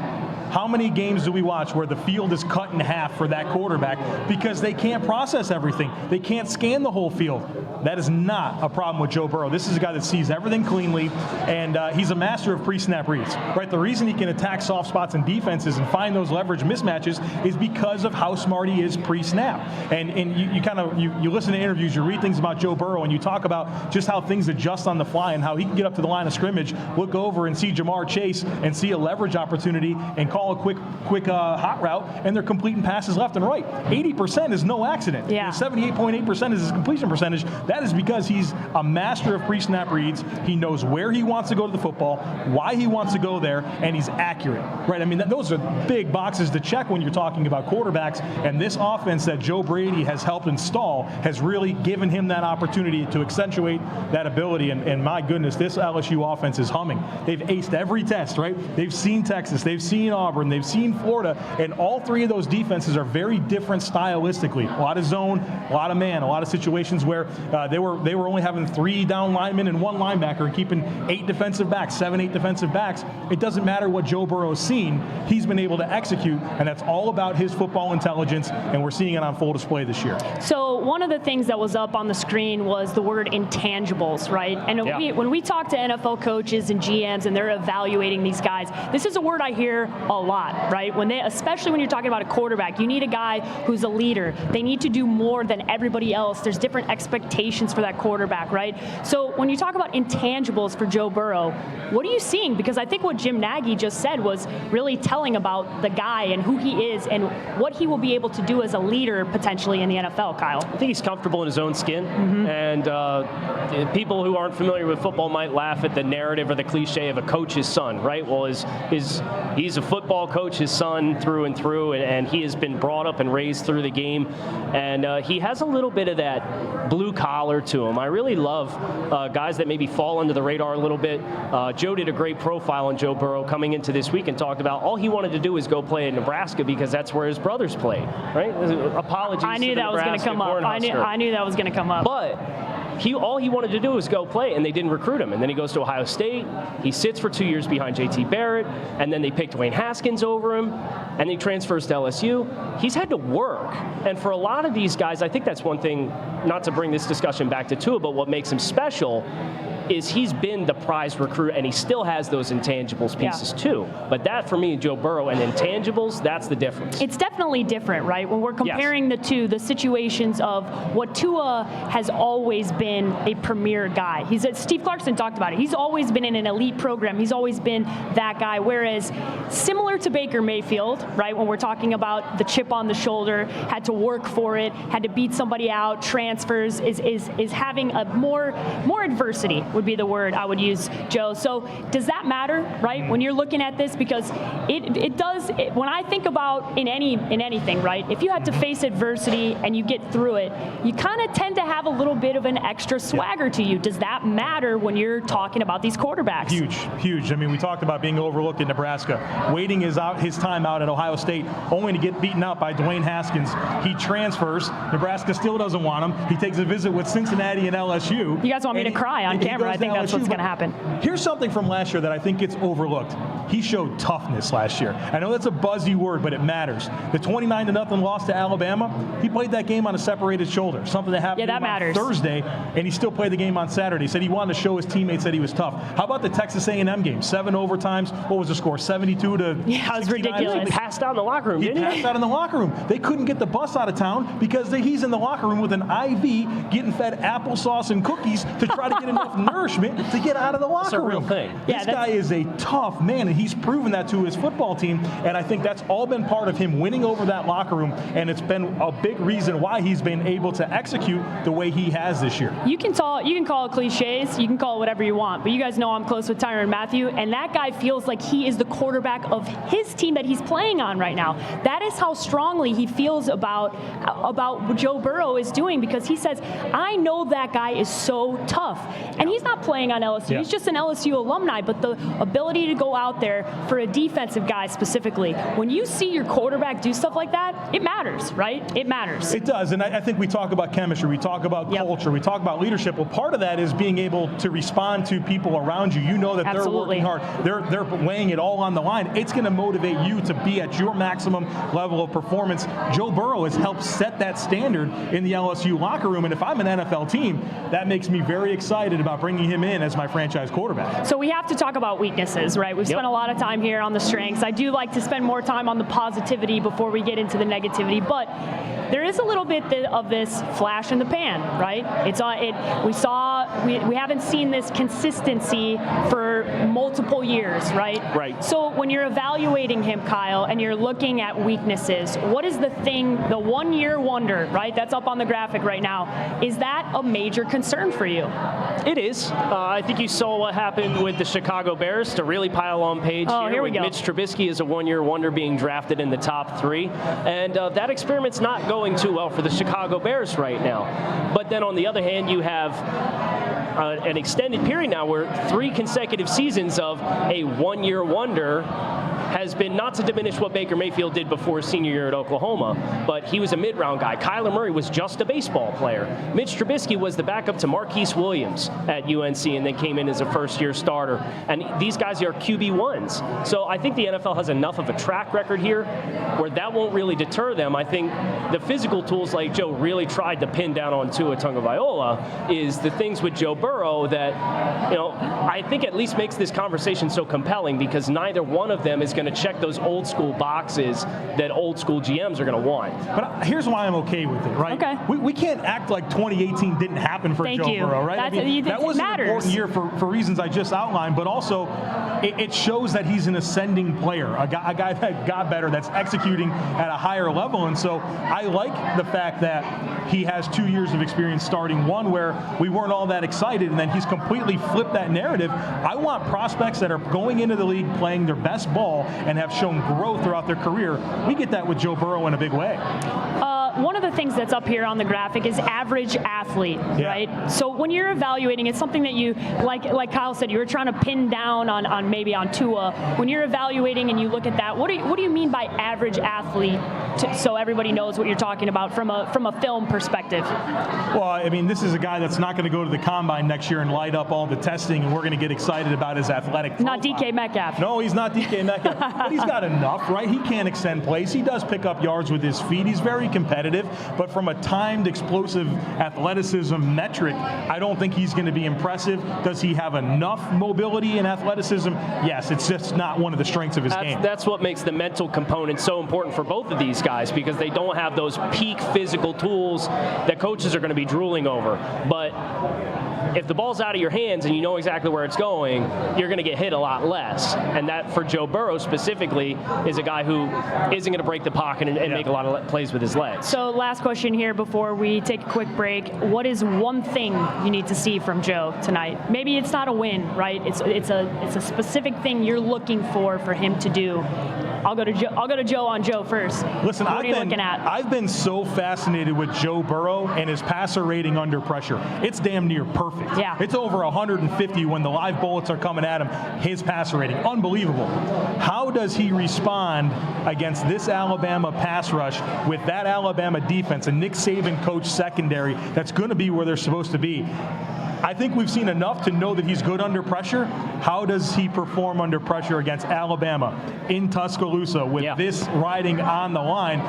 How many games do we watch where the field is cut in half for that quarterback because they can't process everything? They can't scan the whole field. That is not a problem with Joe Burrow. This is a guy that sees everything cleanly, and he's a master of pre-snap reads. Right? The reason he can attack soft spots in defenses and find those leverage mismatches is because of how smart he is pre-snap. And you listen to interviews, you read things about Joe Burrow, and you talk about just how things adjust on the fly and how he can get up to the line of scrimmage, look over and see Jamar Chase chase and see a leverage opportunity and call a quick hot route, and they're completing passes left and right. 80% is no accident. Yeah. 78.8% is his completion percentage. That is because he's a master of pre-snap reads. He knows where he wants to go to the football, why he wants to go there, and he's accurate, right? I mean, those are big boxes to check when you're talking about quarterbacks, and this offense that Joe Brady has helped install has really given him that opportunity to accentuate that ability, and my goodness, this LSU offense is humming. They've aced every test, right? They've seen Texas, they've seen Auburn, they've seen Florida, and all three of those defenses are very different stylistically. A lot of zone, a lot of man, a lot of situations where they were only having 3 down linemen and 1 linebacker and keeping 8 defensive backs, 7-8 defensive backs. It doesn't matter what Joe Burrow's seen, he's been able to execute, and that's all about his football intelligence, and we're seeing it on full display this year. So one of the things that was up on the screen was the word intangibles, right? And when we talk to NFL coaches and GMs and they're evaluating these guys, this is a word I hear a lot, right? Especially when you're talking about a quarterback, you need a guy who's a leader. They need to do more than everybody else. There's different expectations for that quarterback, right? So when you talk about intangibles for Joe Burrow, what are you seeing? Because I think what Jim Nagy just said was really telling about the guy and who he is and what he will be able to do as a leader potentially in the NFL, Kyle. I think he's comfortable in his own skin, and people who aren't familiar with football might laugh at the narrative or the cliche of a coach's son, right? Well, he's a football coach, his son through and through, and he has been brought up and raised through the game, and he has a little bit of that blue collar to him. I really love guys that maybe fall under the radar a little bit. Joe did a great profile on Joe Burrow coming into this week and talked about all he wanted to do was go play in Nebraska because that's where his brothers played, right? Apologies. I knew that was going to come up. I knew that was going to come up. But all he wanted to do was go play, and they didn't recruit him. And then he goes to Ohio State. He sits for 2 years behind J.T. Barrett, and then they pick Dwayne Haskins over him, and he transfers to LSU. He's had to work. And for a lot of these guys, I think that's one thing, not to bring this discussion back to Tua, but what makes him special is he's been the prize recruit, and he still has those intangibles pieces too. But that, for me, Joe Burrow and intangibles, that's the difference. It's definitely different, right? When we're comparing the two, the situations of what Tua has always been a premier guy. Steve Clarkson talked about it. He's always been in an elite program. He's always been that guy. Whereas similar to Baker Mayfield, right? When we're talking about the chip on the shoulder, had to work for it, had to beat somebody out, transfers, is having a more adversity would be the word I would use, Joe. So does that matter, right? When you're looking at this, because it does. When I think about in anything, right? If you had to face adversity and you get through it, you kind of tend to have a little bit of an extra swagger to you. Does that matter when you're talking about these quarterbacks? Huge. I mean, we talked about being overlooked in Nebraska, waiting his time out at Ohio State, only to get beaten out by Dwayne Haskins. He transfers. Nebraska still doesn't want him. He takes a visit with Cincinnati and LSU. You guys want me to cry on camera? I think that's what's going to happen. Here's something from last year that I think gets overlooked. He showed toughness last year. I know that's a buzzy word, but it matters. The 29-0 loss to Alabama, he played that game on a separated shoulder, something that happened on Thursday, and he still played the game on Saturday. He said he wanted to show his teammates that he was tough. How about the Texas A&M game? 7 overtimes. What was the score? 72 to 69? Yeah, it was ridiculous. He passed out in the locker room, didn't he? He passed out in the locker room. They couldn't get the bus out of town because he's in the locker room with an IV getting fed applesauce and cookies to try to get enough nourishment to get out of the locker room. That's a real thing. This guy is a tough man, and he's proven that to his football team, and I think that's all been part of him winning over that locker room, and it's been a big reason why he's been able to execute the way he has this year. You can call it cliches, you can call it whatever you want, but you guys know I'm close with Tyrann Mathieu, and that guy feels like he is the quarterback of his team that he's playing on right now. That is how strongly he feels about what Joe Burrow is doing, because he says, I know that guy is so tough. And he's not playing on LSU. Yeah. He's just an LSU alumni, but the ability to go out there for a defensive guy specifically, when you see your quarterback do stuff like that, it matters, right? It matters. It does, and I think we talk about chemistry, we talk about culture, we talk about leadership. Well, part of that is being able to respond to people around you. You know that they're working hard. They're laying it all on the line. It's going to motivate you to be at your maximum level of performance. Joe Burrow has helped set that standard in the LSU locker room, and if I'm an NFL team, that makes me very excited about bringing him in as my franchise quarterback. So we have to talk about weaknesses, right? We've spent a lot of time here on the strengths. I do like to spend more time on the positivity before we get into the negativity, but there is a little bit of this flash in the pan, right? We saw we haven't seen this consistency for multiple years, right? Right. So when you're evaluating him, Kyle, and you're looking at weaknesses, what is the thing, the one-year wonder, right? That's up on the graphic right now. Is that a major concern for you? It is. I think you saw what happened with the Chicago Bears, to really pile on Paige Here we go. Mitch Trubisky is a one-year wonder being drafted in the top 3. And that experiment's not going too well for the Chicago Bears right now. But then on the other hand, you have an extended period now where 3 consecutive seasons of a one-year wonder has been, not to diminish what Baker Mayfield did before his senior year at Oklahoma, but he was a mid-round guy. Kyler Murray was just a baseball player. Mitch Trubisky was the backup to Marquise Williams at UNC and then came in as a first-year starter. And these guys are QB1s. So I think the NFL has enough of a track record here where that won't really deter them. I think the physical tools like Joe really tried to pin down on Tua Tagovailoa is the things with Joe Burrow that, I think at least makes this conversation so compelling, because neither one of them is going to check those old school boxes that old school GMs are going to want. But here's why I'm okay with it, right? Okay. We can't act like 2018 didn't happen for Thank Joe you. Burrow, right? That was an important year for reasons I just outlined, but also it shows that he's an ascending player, a guy that got better, that's executing at a higher level. And so I like the fact that he has 2 years of experience starting one where we weren't all that excited, and then he's completely flipped that narrative. I want prospects that are going into the league playing their best ball and have shown growth throughout their career. We get that with Joe Burrow in a big way. One of the things that's up here on the graphic is average athlete, right? So when you're evaluating, it's something that you, like Kyle said, you were trying to pin down on maybe on Tua. When you're evaluating and you look at that, what do you mean by average athlete? So everybody knows what you're talking about from a film perspective. Well, I mean, this is a guy that's not going to go to the combine next year and light up all the testing, and we're going to get excited about his athletic profile. Not DK Metcalf. No, he's not DK Metcalf. But he's got enough, right? He can extend plays. He does pick up yards with his feet. He's very competitive. But from a timed, explosive athleticism metric, I don't think he's going to be impressive. Does he have enough mobility and athleticism? Yes, it's just not one of the strengths of his game. That's what makes the mental component so important for both of these guys, because they don't have those peak physical tools that coaches are going to be drooling over. But if the ball's out of your hands and you know exactly where it's going, you're going to get hit a lot less. And that, for Joe Burrow specifically, is a guy who isn't going to break the pocket and make a lot of plays with his legs. So last question here before we take a quick break. What is one thing you need to see from Joe tonight? Maybe it's not a win, right? It's a specific thing you're looking for him to do. I'll go to Joe on Joe first. Listen, what are you looking at? I've been so fascinated with Joe Burrow and his passer rating under pressure. It's damn near perfect. Yeah. It's over 150 when the live bullets are coming at him. His passer rating, unbelievable. How does he respond against this Alabama pass rush with that Alabama defense, a Nick Saban coach secondary that's going to be where they're supposed to be? I think we've seen enough to know that he's good under pressure. How does he perform under pressure against Alabama in Tuscaloosa with this riding on the line?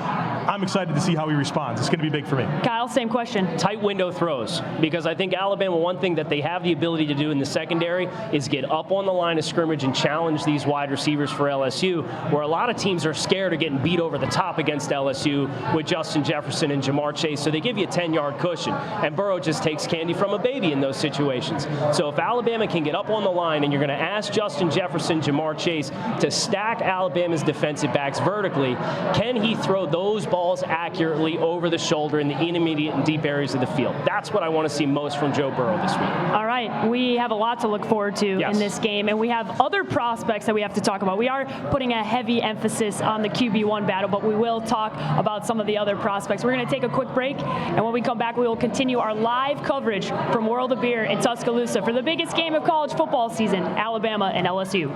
I'm excited to see how he responds. It's going to be big for me. Kyle, same question. Tight window throws, because I think Alabama, one thing that they have the ability to do in the secondary is get up on the line of scrimmage and challenge these wide receivers for LSU, where a lot of teams are scared of getting beat over the top against LSU with Justin Jefferson and Jamar Chase, so they give you a 10-yard cushion. And Burrow just takes candy from a baby in those situations. So if Alabama can get up on the line and you're going to ask Justin Jefferson, Jamar Chase to stack Alabama's defensive backs vertically, can he throw those balls accurately over the shoulder in the intermediate and deep areas of the field? That's what I want to see most from Joe Burrow this week. All right, we have a lot to look forward to in this game, and we have other prospects that we have to talk about. We are putting a heavy emphasis on the QB1 battle, but we will talk about some of the other prospects. We're going to take a quick break, and when we come back, we will continue our live coverage from World of Beer in Tuscaloosa for the biggest game of college football season, Alabama and LSU.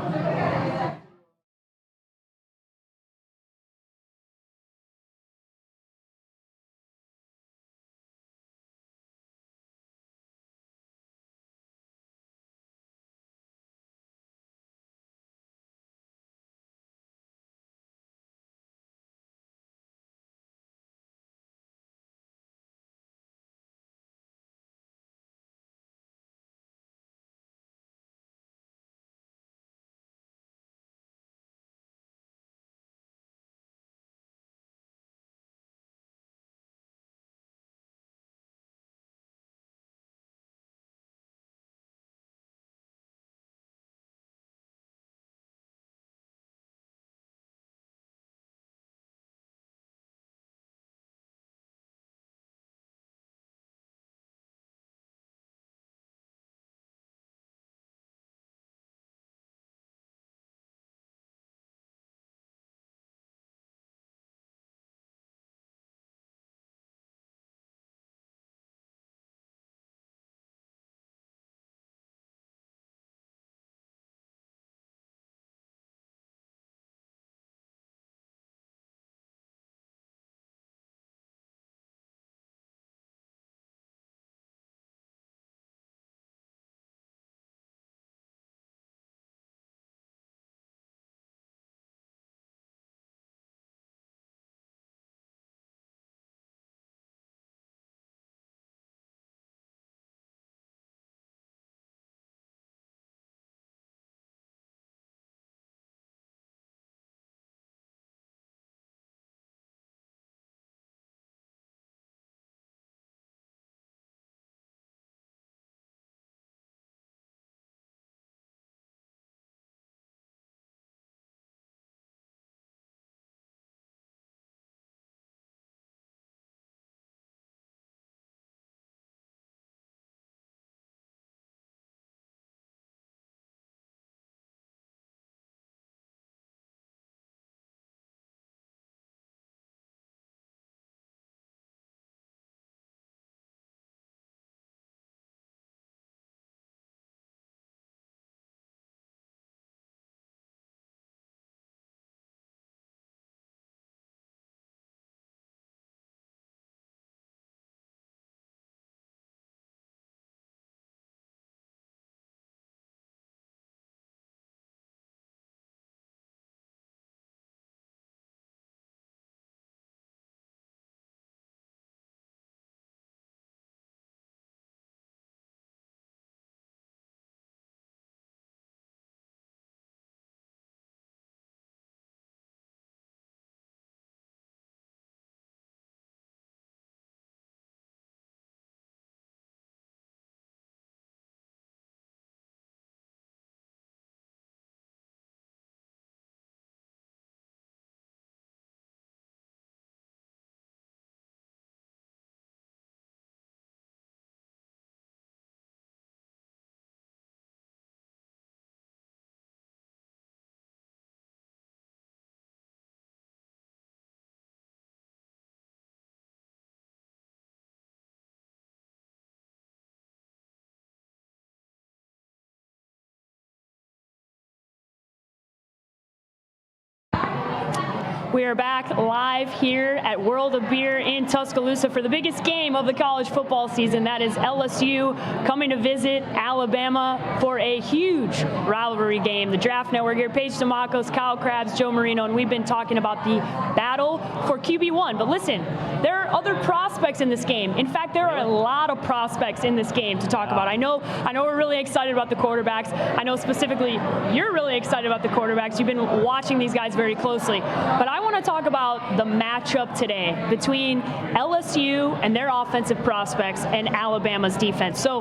We are back live here at World of Beer in Tuscaloosa for the biggest game of the college football season. That is LSU coming to visit Alabama for a huge rivalry game. The Draft Network here, Paige Dimakos, Kyle Krabs, Joe Marino, and we've been talking about the battle for QB1. But listen, there are other prospects in this game. In fact, there are a lot of prospects in this game to talk about. I know we're really excited about the quarterbacks. I know specifically you're really excited about the quarterbacks. You've been watching these guys very closely. But I want to talk about the matchup today between LSU and their offensive prospects and Alabama's defense. So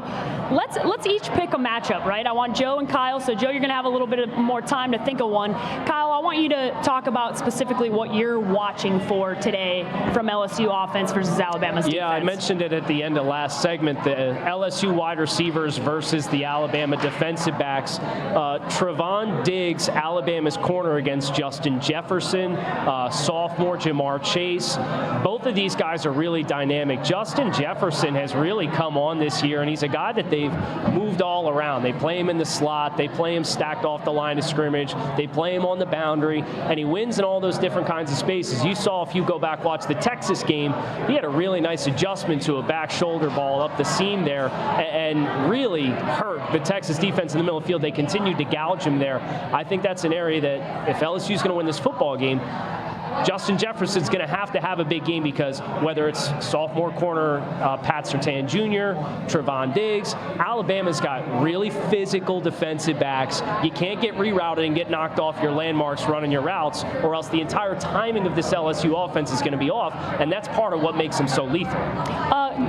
let's each pick a matchup, right? I want Joe and Kyle. So Joe, you're going to have a little bit more time to think of one. Kyle, I want you to talk about specifically what you're watching for today from LSU offense versus Alabama's defense. Yeah, I mentioned it at the end of last segment, the LSU wide receivers versus the Alabama defensive backs. Trevon Diggs, Alabama's corner against Justin Jefferson, sophomore Jamar Chase. Both of these guys are really dynamic. Justin Jefferson has really come on this year, and he's a guy that they've moved all around. They play him in the slot. They play him stacked off the line of scrimmage. They play him on the boundary, and he wins in all those different kinds of spaces. You saw, if you go back, watch the Texas game, he had a really nice adjustment to a back shoulder ball up the seam there and really hurt the Texas defense in the middle of the field. They continued to gouge him there. I think that's an area that if LSU's going to win this football game, Justin Jefferson's going to have a big game, because whether it's sophomore corner Pat Surtain Jr., Trevon Diggs, Alabama's got really physical defensive backs. You can't get rerouted and get knocked off your landmarks running your routes, or else the entire timing of this LSU offense is going to be off, and that's part of what makes them so lethal.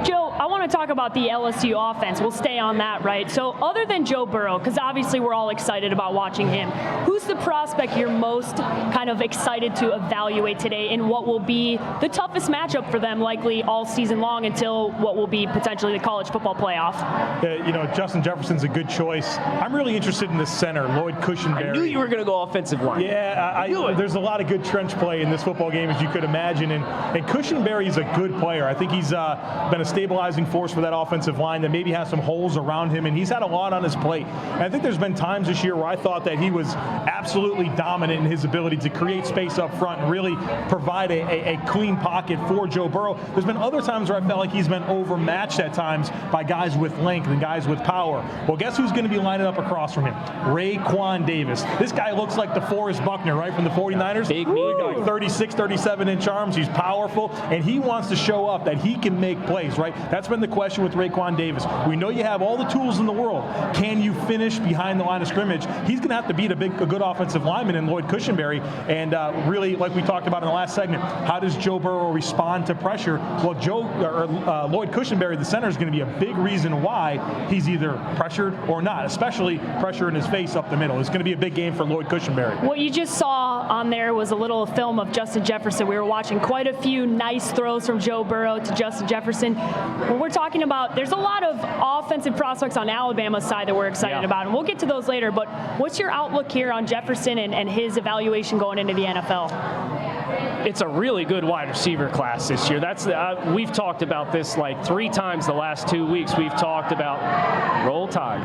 Joe, I want to talk about the LSU offense. We'll stay on that, right? So other than Joe Burrow, because obviously we're all excited about watching him, who's the prospect you're most kind of excited to evaluate today in what will be the toughest matchup for them likely all season long until what will be potentially the college football playoff? Justin Jefferson's a good choice. I'm really interested in the center, Lloyd Cushenberry. I knew you were going to go offensive line. Yeah, there's a lot of good trench play in this football game, as you could imagine, and Cushenberry's a good player. I think he's been a stabilizing force for that offensive line that maybe has some holes around him, and he's had a lot on his plate. And I think there's been times this year where I thought that he was absolutely dominant in his ability to create space up front and really provide a clean pocket for Joe Burrow. There's been other times where I felt like he's been overmatched at times by guys with length and guys with power. Well, guess who's going to be lining up across from him? Raekwon Davis. This guy looks like the Forrest Buckner, right, from the 49ers. Big like 36, 37-inch arms. He's powerful, and he wants to show up that he can make plays, right? That's been the question with Raekwon Davis. We know you have all the tools in the world. Can you finish behind the line of scrimmage? He's going to have to beat a good offensive lineman in Lloyd Cushenberry, and really, like we talked about in the last segment, how does Joe Burrow respond to pressure? Well, Lloyd Cushenberry, the center, is going to be a big reason why he's either pressured or not, especially pressure in his face up the middle. It's going to be a big game for Lloyd Cushenberry. What you just saw on there was a little film of Justin Jefferson. We were watching quite a few nice throws from Joe Burrow to Justin Jefferson. When we're talking about, there's a lot of offensive prospects on Alabama's side that we're excited about, and we'll get to those later, but what's your outlook here on Jefferson and his evaluation going into the NFL? It's a really good wide receiver class this year. We've talked about this like 3 times the last 2 weeks. We've talked about roll tide.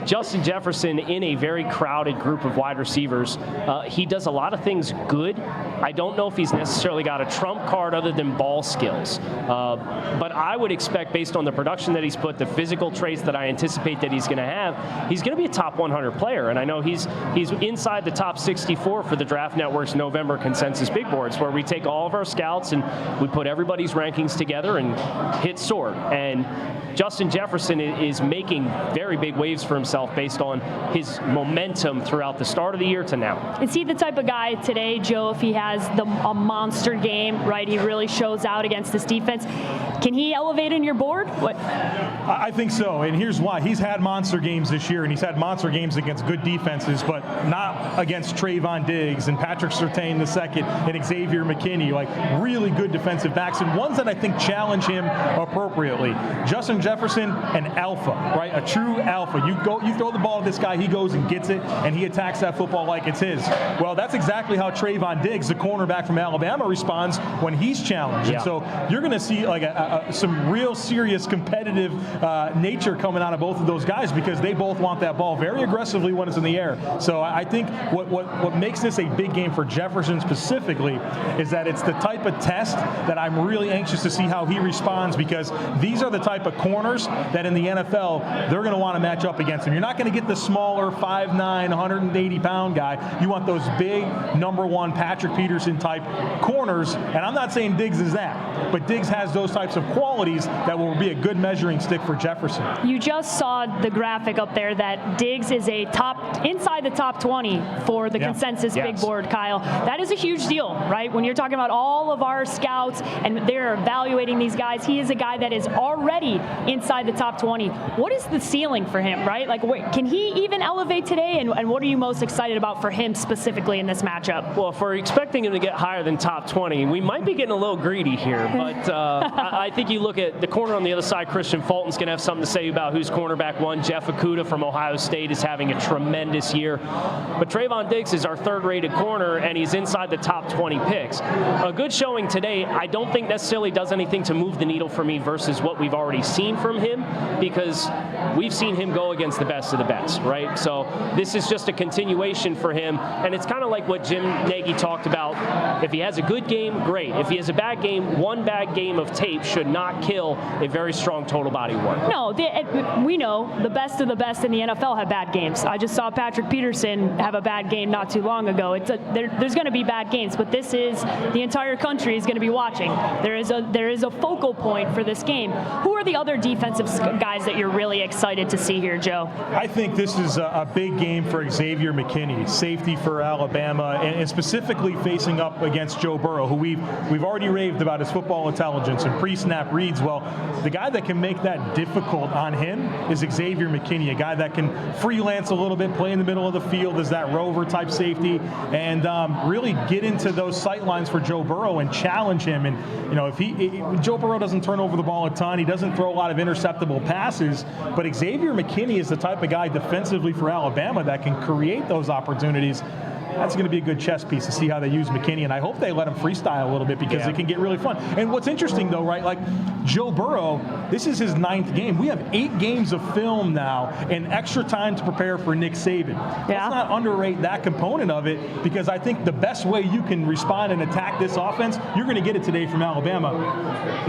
Justin Jefferson in a very crowded group of wide receivers. He does a lot of things good. I don't know if he's necessarily got a trump card other than ball skills. But I would expect, based on the production that he's put, the physical traits that I anticipate that he's going to have, he's going to be a top 100 player. And I know he's inside the top 64 for the Draft Network's November consensus big boards, where we take all of our scouts and we put everybody's rankings together and hit sort. And Justin Jefferson is making very big waves for himself based on his momentum throughout the start of the year to now. Is he the type of guy today, Joe, if he has a monster game, right, he really shows out against this defense, can he elevate in your board? What? I think so, and here's why. He's had monster games this year, and he's had monster games against good defenses, but not against Trevon Diggs and Patrick Surtain II and Xavier McKinney, like really good defensive backs, and ones that I think challenge him appropriately. Justin Jefferson, an alpha, right? A true alpha. you throw the ball to this guy, he goes and gets it, and he attacks that football like it's his. Well, that's exactly how Trayvon Diggs, the cornerback from Alabama, responds when he's challenged. Yeah. And so you're going to see like some real serious competitive nature coming out of both of those guys because they both want that ball very aggressively when it's in the air. So I think what makes this a big game for Jefferson specifically is that it's the type of test that I'm really anxious to see how he responds because these are the type of corners that in the NFL, they're going to want to match up against him. You're not going to get the smaller 5'9", 180-pound guy. You want those big number one Patrick Peterson type corners, and I'm not saying Diggs is that, but Diggs has those types of qualities that will be a good measuring stick for Jefferson. You just saw the graphic up there that Diggs is inside the top 20 for the consensus big board, Kyle. That is a huge deal, right? When you're talking about all of our scouts and they're evaluating these guys, he is a guy that is already inside the top 20. What is the ceiling for him, right? Like, can he even elevate today? And what are you most excited about for him specifically in this matchup? Well, if we're expecting him to get higher than top 20, we might be getting a little greedy here. But I think you look at the corner on the other side, Christian Fulton's going to have something to say about who's cornerback one. Jeff Okudah from Ohio State is having a tremendous year. But Trayvon Diggs is our third-rated corner, and he's inside the top 20 picks. A good showing today, I don't think necessarily does anything to move the needle for me versus what we've already seen from him because we've seen him go against the best of the best, right? So this is just a continuation for him, and it's kind of like what Jim Nagy talked about. If he has a good game, great. If he has a bad game, one bad game of tape should not kill a very strong total body of work. No, we know the best of the best in the NFL have bad games. I just saw Patrick Peterson have a bad game not too long ago. There's going to be bad games, but this is the entire country is going to be watching. There is a focal point for this game. Who are the other defensive guys that you're really excited to see here, Joe? I think this is a big game for Xavier McKinney, safety for Alabama, and specifically facing up against Joe Burrow, who we've already raved about his football intelligence and pre-snap reads. Well, the guy that can make that difficult on him is Xavier McKinney, a guy that can freelance a little bit, play in the middle of the field as that rover type safety, and really get into those sight lines for Joe Burrow and challenge him. And if Joe Burrow doesn't turn over the ball a ton, he doesn't throw a lot of interceptable passes, but Xavier McKinney is the type of guy defensively for Alabama that can create those opportunities. That's going to be a good chess piece to see how they use McKinney, and I hope they let him freestyle a little bit because it can get really fun. And what's interesting, though, right, like Joe Burrow, this is his 9th game. We have 8 games of film now and extra time to prepare for Nick Saban. Yeah. Let's not underrate that component of it because I think the best way you can respond and attack this offense, you're going to get it today from Alabama.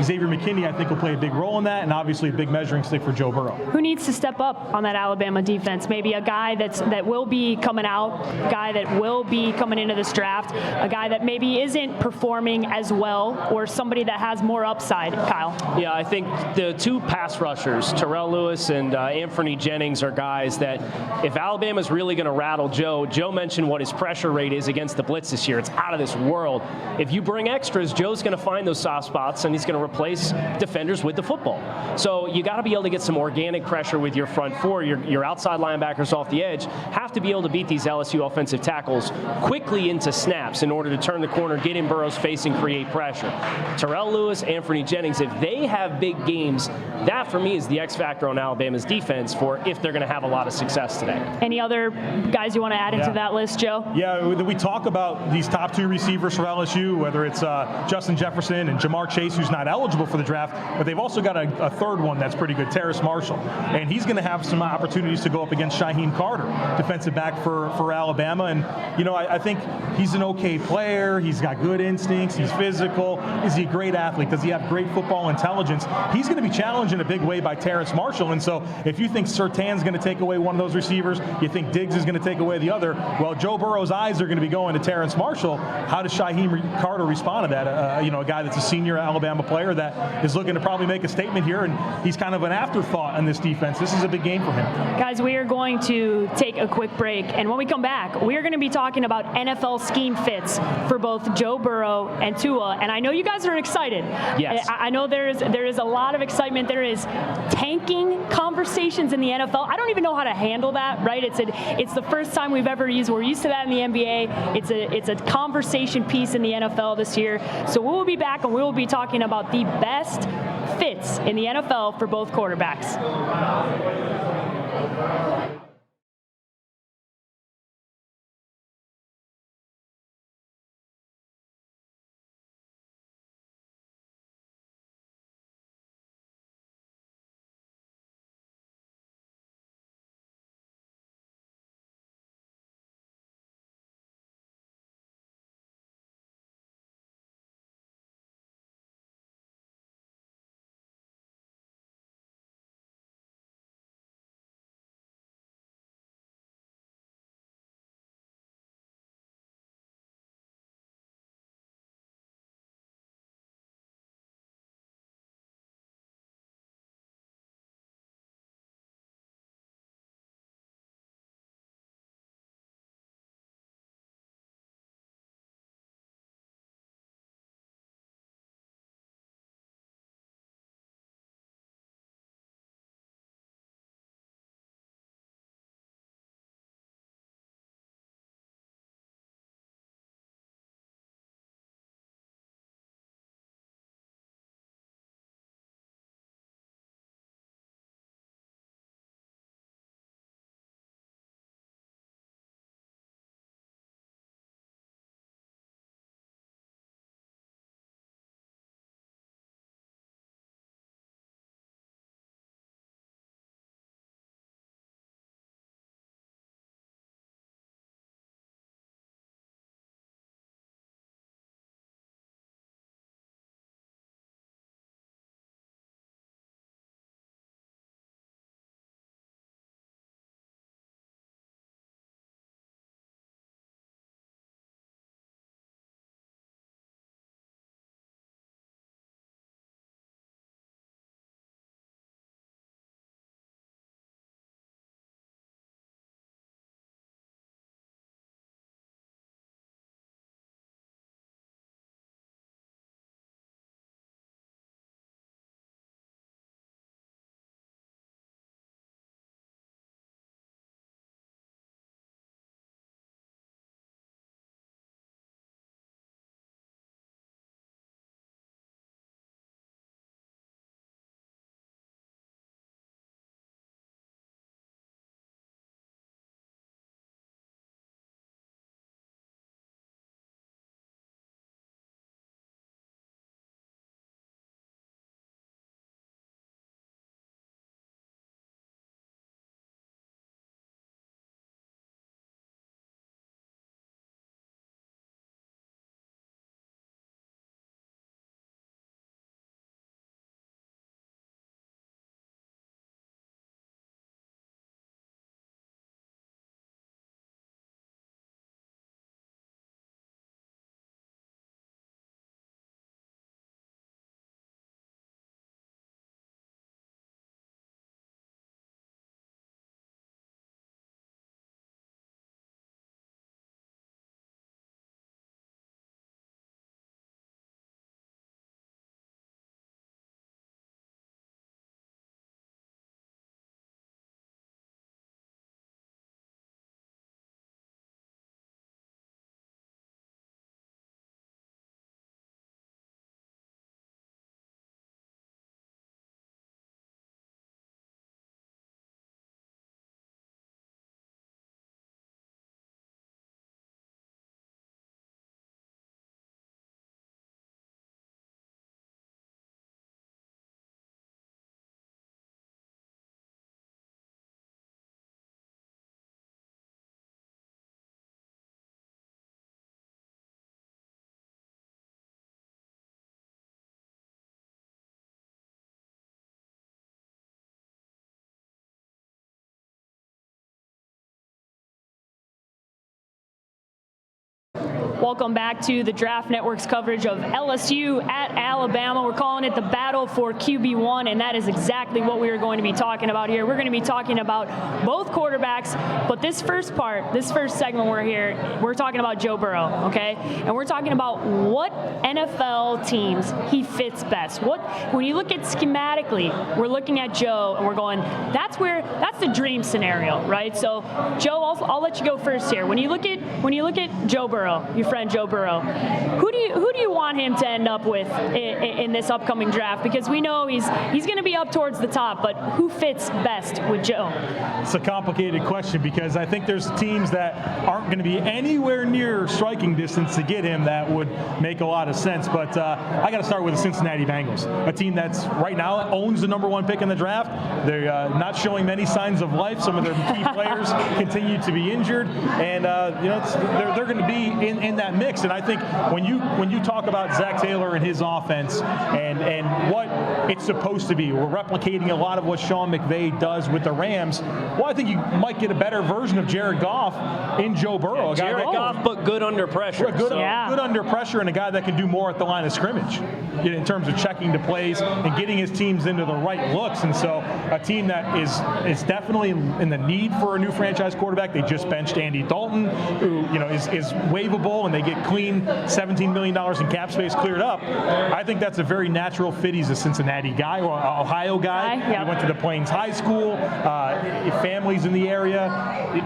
Xavier McKinney, I think, will play a big role in that, and obviously a big measuring stick for Joe Burrow. Who needs to step up on that Alabama defense? Maybe a guy that will be coming out, a guy that will be coming into this draft, a guy that maybe isn't performing as well, or somebody that has more upside, Kyle? Yeah, I think the 2 pass rushers, Terrell Lewis and Anthony Jennings, are guys that if Alabama's really going to rattle Joe mentioned what his pressure rate is against the blitz this year. It's out of this world. If you bring extras, Joe's going to find those soft spots, and he's going to replace defenders with the football. So you got to be able to get some organic pressure with your front 4. Your outside linebackers off the edge have to be able to beat these LSU offensive tackles quickly into snaps in order to turn the corner, get in Burrow's face, and create pressure. Terrell Lewis, Anthony Jennings, if they have big games, that for me is the X factor on Alabama's defense for if they're going to have a lot of success today. Any other guys you want to add into that list, Joe? Yeah, we talk about these top 2 receivers for LSU, whether it's Justin Jefferson and Jamar Chase, who's not eligible for the draft, but they've also got a third one that's pretty good, Terrace Marshall. And he's going to have some opportunities to go up against Shaheem Carter, defensive back for Alabama. And, I think he's an okay player. He's got good instincts. He's physical. Is he a great athlete? Does he have great football intelligence? He's going to be challenged in a big way by Terrace Marshall. And so if you think Surtain's going to take away one of those receivers, you think Diggs is going to take away the other, well, Joe Burrow's eyes are going to be going to Terrace Marshall. How does Shaheem Carter respond to that? A guy that's a senior Alabama player that is looking to probably make a statement here, and he's kind of an afterthought on this defense. This is a big game for him. Guys, we are going to take a quick break, and when we come back, we are going to be talking about NFL scheme fits for both Joe Burrow and Tua, and I know you guys are excited. Yes. I know there is a lot of excitement. There is tanking conversations in the NFL. I don't even know how to handle that, right? It's the first time we've ever used. We're used to that in the NBA. It's a conversation piece in the NFL this year. So we will be back, and we will be talking about the best fits in the NFL for both quarterbacks. Welcome back to the Draft Network's coverage of LSU at Alabama. We're calling it the battle for QB1, and that is exactly what we are going to be talking about here. We're going to be talking about both quarterbacks, but this first segment we're talking about Joe Burrow, okay? And we're talking about what NFL teams he fits best. When you look at schematically, we're looking at Joe and we're going, that's the dream scenario, right? So Joe, I'll let you go first here. When you look at Joe Burrow, your friend Joe Burrow, who do you want him to end up with in this upcoming draft? Because we know he's going to be up towards the top, but who fits best with Joe? It's a complicated question because I think there's teams that aren't going to be anywhere near striking distance to get him that would make a lot of sense. But I got to start with the Cincinnati Bengals, a team that's right now owns the #1 pick in the draft. They're not showing many signs of life. Some of their key players continue to be injured, and they're going to be in that mix. And I think when you talk about Zach Taylor and his offense and what it's supposed to be, we're replicating a lot of what Sean McVay does with the Rams. Well, I think you might get a better version of Jared Goff in Joe Burrow. Jared Goff, but good under pressure. Good under pressure, and a guy that can do more at the line of scrimmage in terms of checking the plays and getting his teams into the right looks. And so a team that is definitely in the need for a new franchise quarterback. They just benched Andy Dalton, who is waivable, and they get clean $17 million in cap space cleared up. I think that's a very natural fit. He's a Cincinnati guy or an Ohio guy. He went to the Plains High School. Families in the area.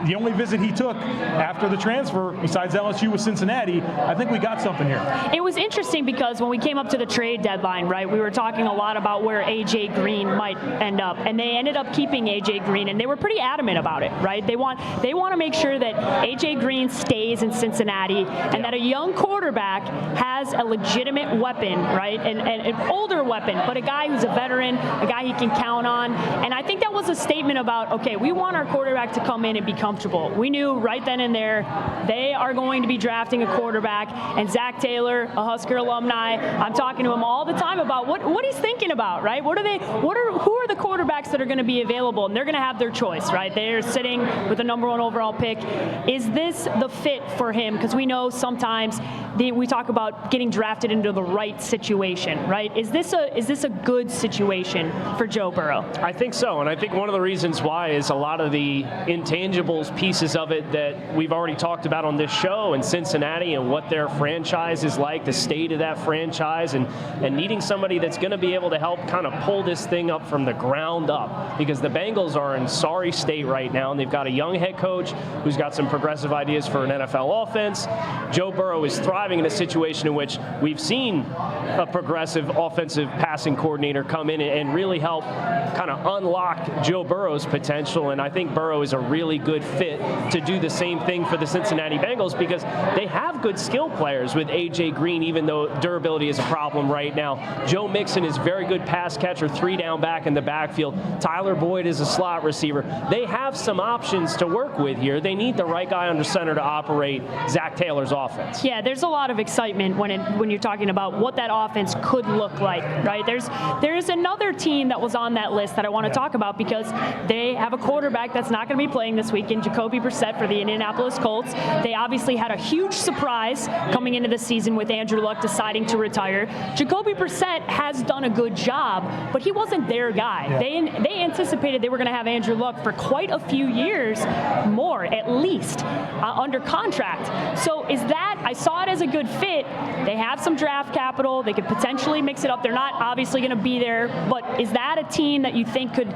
The only visit he took after the transfer, besides LSU, was Cincinnati. I think we got something here. It was interesting because when we came up to the trade deadline, right, we were talking a lot about where A.J. Green might end up, and they ended up keeping A.J. Green, and they were pretty adamant about it, right? They want to make sure that A.J. Green stays in Cincinnati and that a young quarterback has a legitimate weapon, right, and an older weapon, but a guy who's a veteran, a guy he can count on. And I think that was a statement about, okay, we want our quarterback to come in and be comfortable. We knew right then and there they are going to be drafting a quarterback, and Zach Taylor, a Husker alumni, I'm talking to him all the time about what he's thinking about, right? Who are the quarterbacks that are going to be available? And they're going to have their choice, right? They're sitting with the #1 overall pick. Is this the fit for him? Because we know sometimes we talk about getting drafted into the right situation, right? Is this a good situation for Joe Burrow? I think so, and I think one of the reasons why is a lot of the intangibles pieces of it that we've already talked about on this show in Cincinnati and what their franchise is like, the state of that franchise, and needing somebody that's going to be able to help kind of pull this thing up from the ground up, because the Bengals are in sorry state right now, and they've got a young head coach who's got some progressive ideas for an NFL offense. Joe Burrow is thriving in a situation in which we've seen a progressive offensive passing coordinator come in and really help kind of unlock Joe Burrow's potential, and I think Burrow is a really good fit to do the same thing for the Cincinnati Bengals, because they have good skill players with A.J. Green, even though durability is a problem right now. Joe Mixon is very good pass catcher, 3-down back in the backfield. Tyler Boyd is a slot receiver. They have some options to work with here. They need the right guy under center to operate Zach Taylor's offense. Yeah, there's a lot of excitement when you're talking about what that offense could look like, right? There's another team that was on that list that I want to talk about because they have a quarterback that's not going to be playing this weekend, Jacoby Brissett for the Indianapolis Colts. They obviously had a huge surprise coming into the season with Andrew Luck deciding to retire. Jacoby Brissett has done a good job, but he wasn't their guy. Yeah. They anticipated they were going to have Andrew Luck for quite a few years more, at least, under contract. So I saw it as a good fit. They have some draft capital. They could potentially mix it up. They're not obviously going to be there, but is that a team that you think could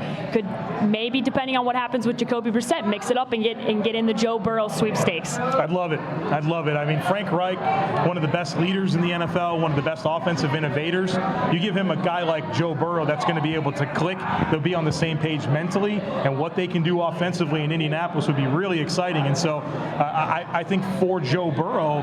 maybe, depending on what happens with Jacoby Brissett, mix it up and get in the Joe Burrow sweepstakes? I'd love it. I mean, Frank Reich, one of the best leaders in the NFL, one of the best offensive innovators. You give him a guy like Joe Burrow that's going to be able to click. They'll be on the same page mentally, and what they can do offensively in Indianapolis would be really exciting. And so I think for Joe Burrow,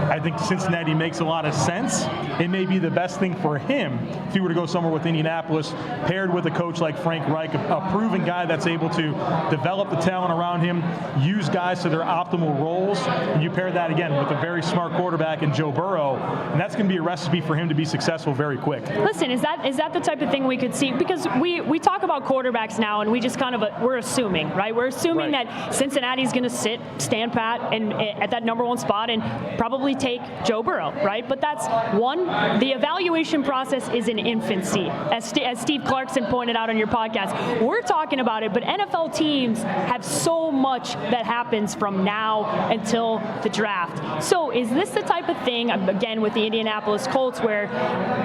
I think Cincinnati makes a lot of sense. It may be the best thing for him if he were to go somewhere with Indianapolis, paired with a coach like Frank Reich, a proven guy that's able to develop the talent around him, use guys to their optimal roles, and you pair that again with a very smart quarterback in Joe Burrow, and that's going to be a recipe for him to be successful very quick. Listen, is that the type of thing we could see? Because we talk about quarterbacks now, and we just we're assuming, right? We're assuming that Cincinnati's going to stand pat and at that #1 spot, and probably take Joe Burrow, right? But that's one, the evaluation process is in infancy. As Steve Clarkson pointed out on your podcast, we're talking about it, but NFL teams have so much that happens from now until the draft. So is this the type of thing, again, with the Indianapolis Colts, where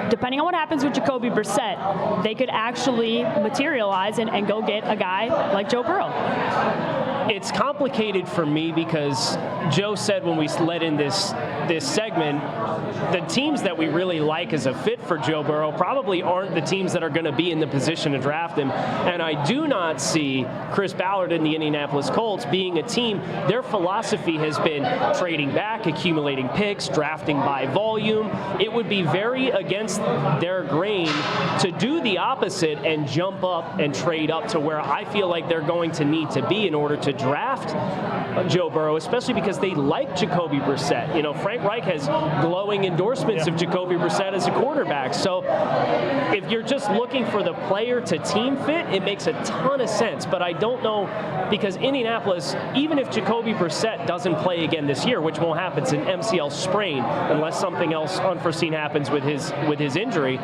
depending on what happens with Jacoby Brissett, they could actually materialize and go get a guy like Joe Burrow? It's complicated for me because Joe said when we let in this segment, the teams that we really like as a fit for Joe Burrow probably aren't the teams that are going to be in the position to draft him. And I do not see Chris Ballard and the Indianapolis Colts being a team. Their philosophy has been trading back, accumulating picks, drafting by volume. It would be very against their grain to do the opposite and jump up and trade up to where I feel like they're going to need to be in order to draft Joe Burrow, especially because they like Jacoby Brissett. You know, Frank Reich has glowing endorsements of Jacoby Brissett as a quarterback. So if you're just looking for the player to team fit, it makes a ton of sense. But I don't know, because Indianapolis, even if Jacoby Brissett doesn't play again this year, which won't happen, it's an MCL sprain unless something else unforeseen happens with his injury.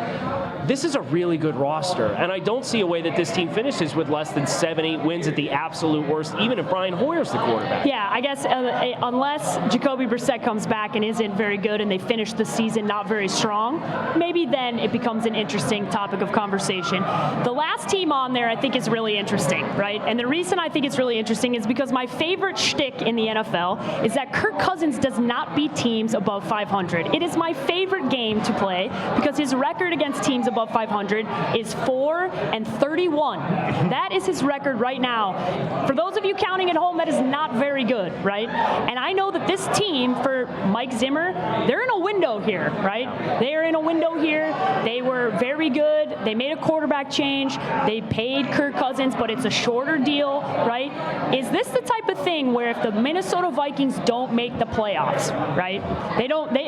This is a really good roster, and I don't see a way that this team finishes with less than 7-8 wins at the absolute worst, even if Brian Hoyer's the quarterback. Yeah, I guess unless Jacoby Brissett comes back and isn't very good and they finish the season not very strong, maybe then it becomes an interesting topic of conversation. The last team on there I think is really interesting, right? And the reason I think it's really interesting is because my favorite shtick in the NFL is that Kirk Cousins does not beat teams above 500. It is my favorite game to play because his record against teams above 500 is 4-31. That is his record right now. For those of you counting at home, that is not very good, right? And I know that this team, for Mike Zimmer, they're in a window here, right? They are in a window here. They were very good. They made a quarterback change. They paid Kirk Cousins, but it's a shorter deal, right? Is this the type of thing where if the Minnesota Vikings don't make the playoffs, right?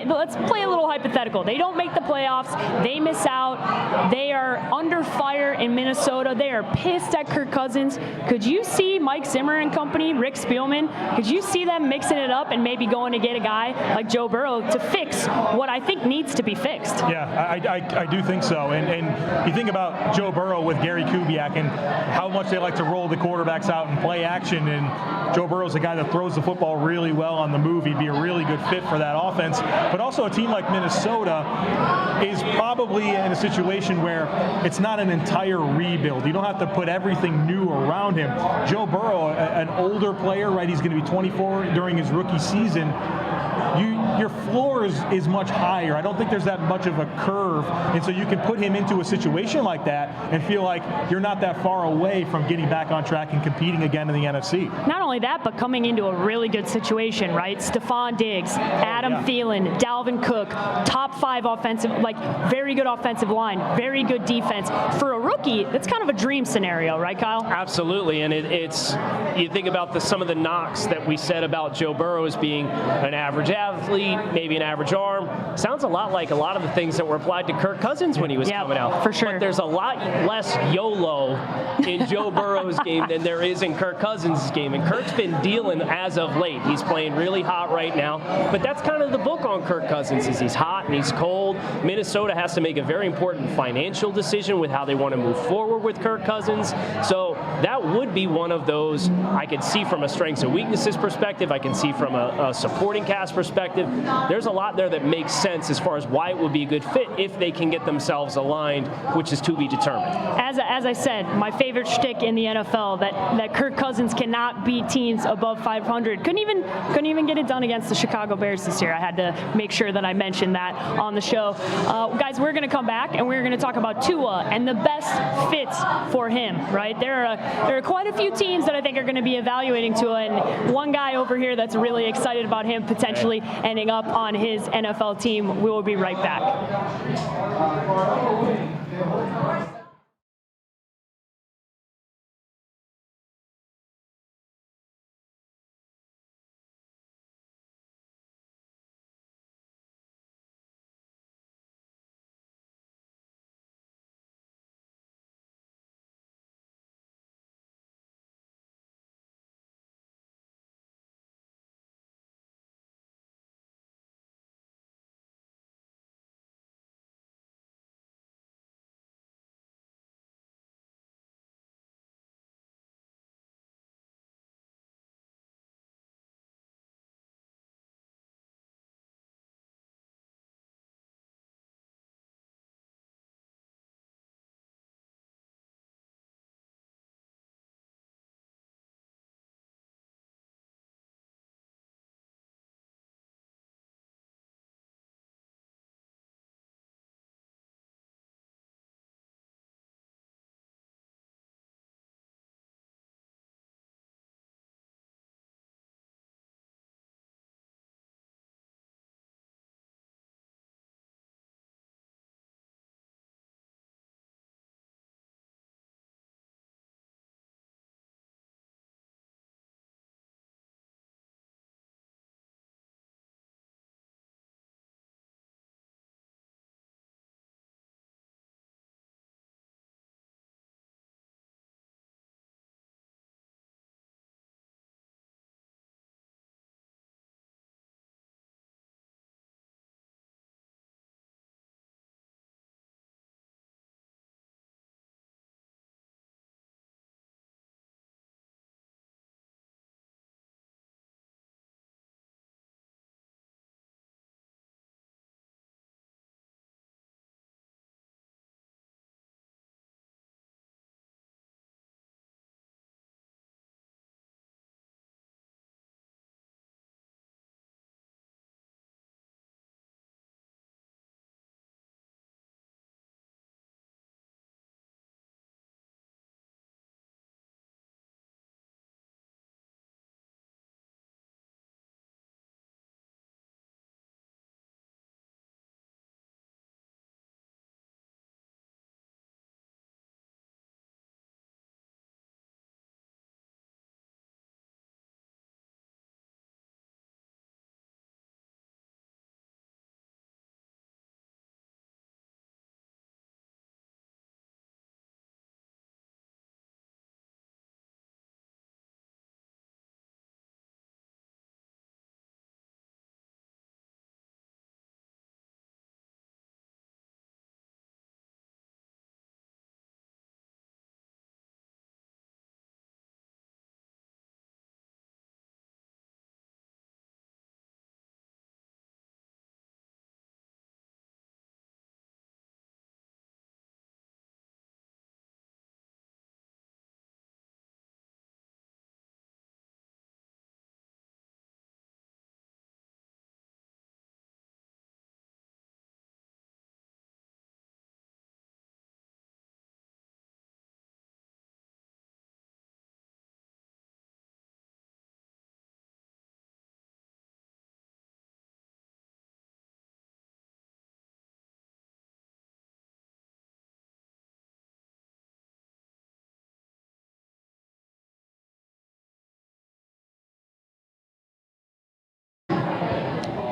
Let's play a little hypothetical. They don't make the playoffs. They miss out. They are under fire in Minnesota. They are pissed at Kirk Cousins. Could you see Mike Zimmer and company, Rick Spielman, could you see them mixing it up and maybe going to get a guy like Joe Burrow to fix what I think needs to be fixed? Yeah, I do think so. And you think about Joe Burrow with Gary Kubiak and how much they like to roll the quarterbacks out and play action. And Joe Burrow's a guy that throws the football really well on the move. He'd be a really good fit for that offense. But also a team like Minnesota is probably in a situation where it's not an entire rebuild. You don't have to put everything new around him. Joe Burrow, an older player, right? He's going to be 24 during his rookie season. Your floor is much higher. I don't think there's that much of a curve, and so you can put him into a situation like that and feel like you're not that far away from getting back on track and competing again in the NFC. Not only that, but coming into a really good situation, right? Stephon Diggs, Adam Thielen, Dalvin Cook, top 5 offensive, very good offensive line, very good defense. For a rookie, that's kind of a dream scenario, right, Kyle? Absolutely, and it's you think about some of the knocks that we said about Joe Burrow as being an average athlete, maybe an average arm. Sounds a lot like a lot of the things that were applied to Kirk Cousins when he was coming out. For sure. But there's a lot less YOLO in Joe Burrow's game than there is in Kirk Cousins' game. And Kirk's been dealing as of late. He's playing really hot right now. But that's kind of the book on Kirk Cousins, is he's hot and he's cold. Minnesota has to make a very important financial decision with how they want to move forward with Kirk Cousins. So that would be one of those I could see from a strengths and weaknesses perspective. I can see from a supporting cast perspective. There's a lot there that makes sense as far as why it would be a good fit if they can get themselves aligned, which is to be determined. As I said, my favorite shtick in the NFL, that Kirk Cousins cannot beat teams above 500. Couldn't even get it done against the Chicago Bears this year. I had to make sure that I mentioned that on the show. Guys, we're going to come back and we're going to talk about Tua and the best fits for him, right? There are quite a few teams that I think are going to be evaluating Tua, and one guy over here that's really excited about him potentially ending up on his NFL team. We will be right back.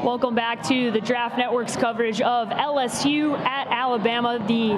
Welcome back to the Draft Network's coverage of LSU at Alabama, the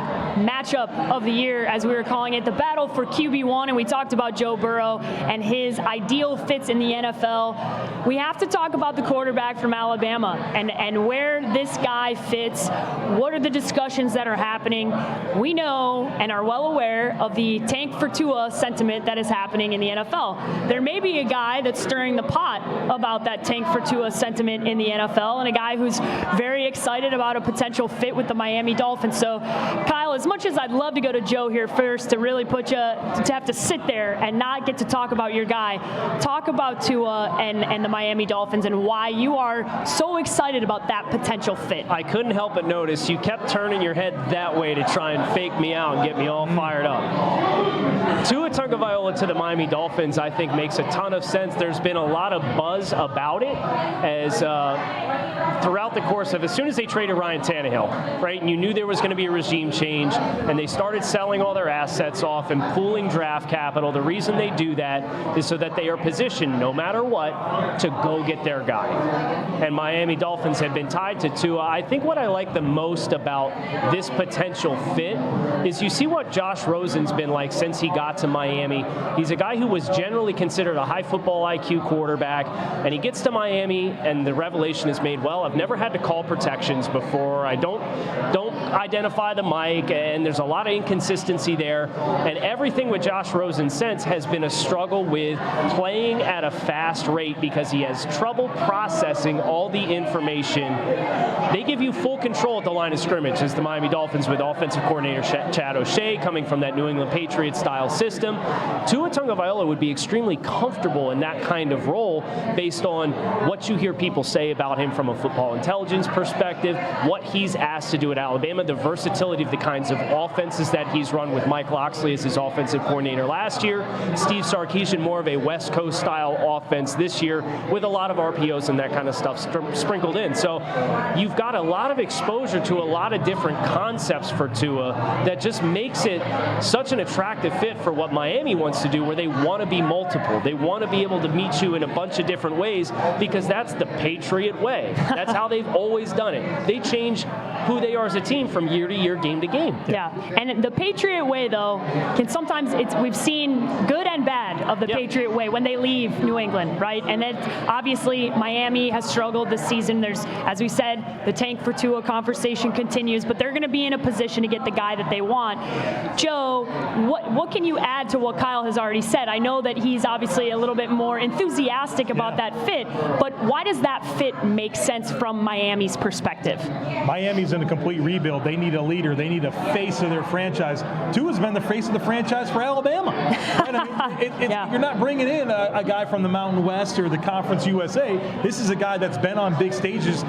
matchup of the year, as we were calling it, the battle for QB1. And we talked about Joe Burrow and his ideal fits in the NFL. We have to talk about the quarterback from Alabama and where this guy fits. What are the discussions that are happening? We know and are well aware of the tank for Tua sentiment that is happening in the NFL. There may be a guy that's stirring the pot about that tank for Tua sentiment in the NFL, and a guy who's very excited about a potential fit with the Miami Dolphins. So, Kyle, as much as I'd love to go to Joe here first to really put you to have to sit there and not get to talk about your guy, talk about Tua and the Miami Dolphins and why you are so excited about that potential fit. I couldn't help but notice you kept turning your head that way to try and fake me out and get me all fired up. Tua Tagovailoa to the Miami Dolphins, I think, makes a ton of sense. There's been a lot of buzz about it as throughout the course of, as soon as they traded Ryan Tannehill, right, and you knew there was going to be a regime change, and they started selling all their assets off and pooling draft capital. The reason they do that is so that they are positioned, no matter what, to go get their guy. And Miami Dolphins have been tied to Tua. I think what I like the most about this potential fit is you see what Josh Rosen's been like since he got to Miami. He's a guy who was generally considered a high football IQ quarterback, and he gets to Miami, and the revelation is made, well, I've never had to call protections before. I don't identify the mic, and there's a lot of inconsistency there. And everything with Josh Rosen since has been a struggle with playing at a fast rate because he has trouble processing all the information. They give you full control at the line of scrimmage as the Miami Dolphins with offensive coordinator Chad O'Shea coming from that New England Patriots style system. Tua Tagovailoa would be extremely comfortable in that kind of role based on what you hear people say about him from a football intelligence perspective, what he's asked to do at Alabama, the versatility of the kinds of offenses that he's run with Mike Locksley as his offensive coordinator last year, Steve Sarkisian more of a West Coast style offense this year with a lot of RPOs and that kind of stuff sprinkled in. So you've got a lot of exposure to a lot of different concepts for Tua that just makes it such an attractive fit for what Miami wants to do, where they want to be multiple. They want to be able to meet you in a bunch of different ways because that's the Patriot way. That's how they've always done it. They change who they are as a team from year to year, game to game. Yeah, and the Patriot way, though, can sometimes, we've seen good and bad of the Patriot way when they leave New England, right? And then obviously Miami has struggled this season. There's, as we said, the tank for Tua conversation continues, but they're going to be in a position to get the guy that they want. Joe, what can you add to what Kyle has already said? I know that he's obviously a little bit more enthusiastic about that fit, but why does that fit make sense from Miami's perspective? Miami's in a complete rebuild. They need a leader. They need a face of their franchise. Tua's been the face of the franchise for Alabama. Right? I mean, you're not bringing in a guy from the Mountain West or the Conference USA. This is a guy that's been on big stages.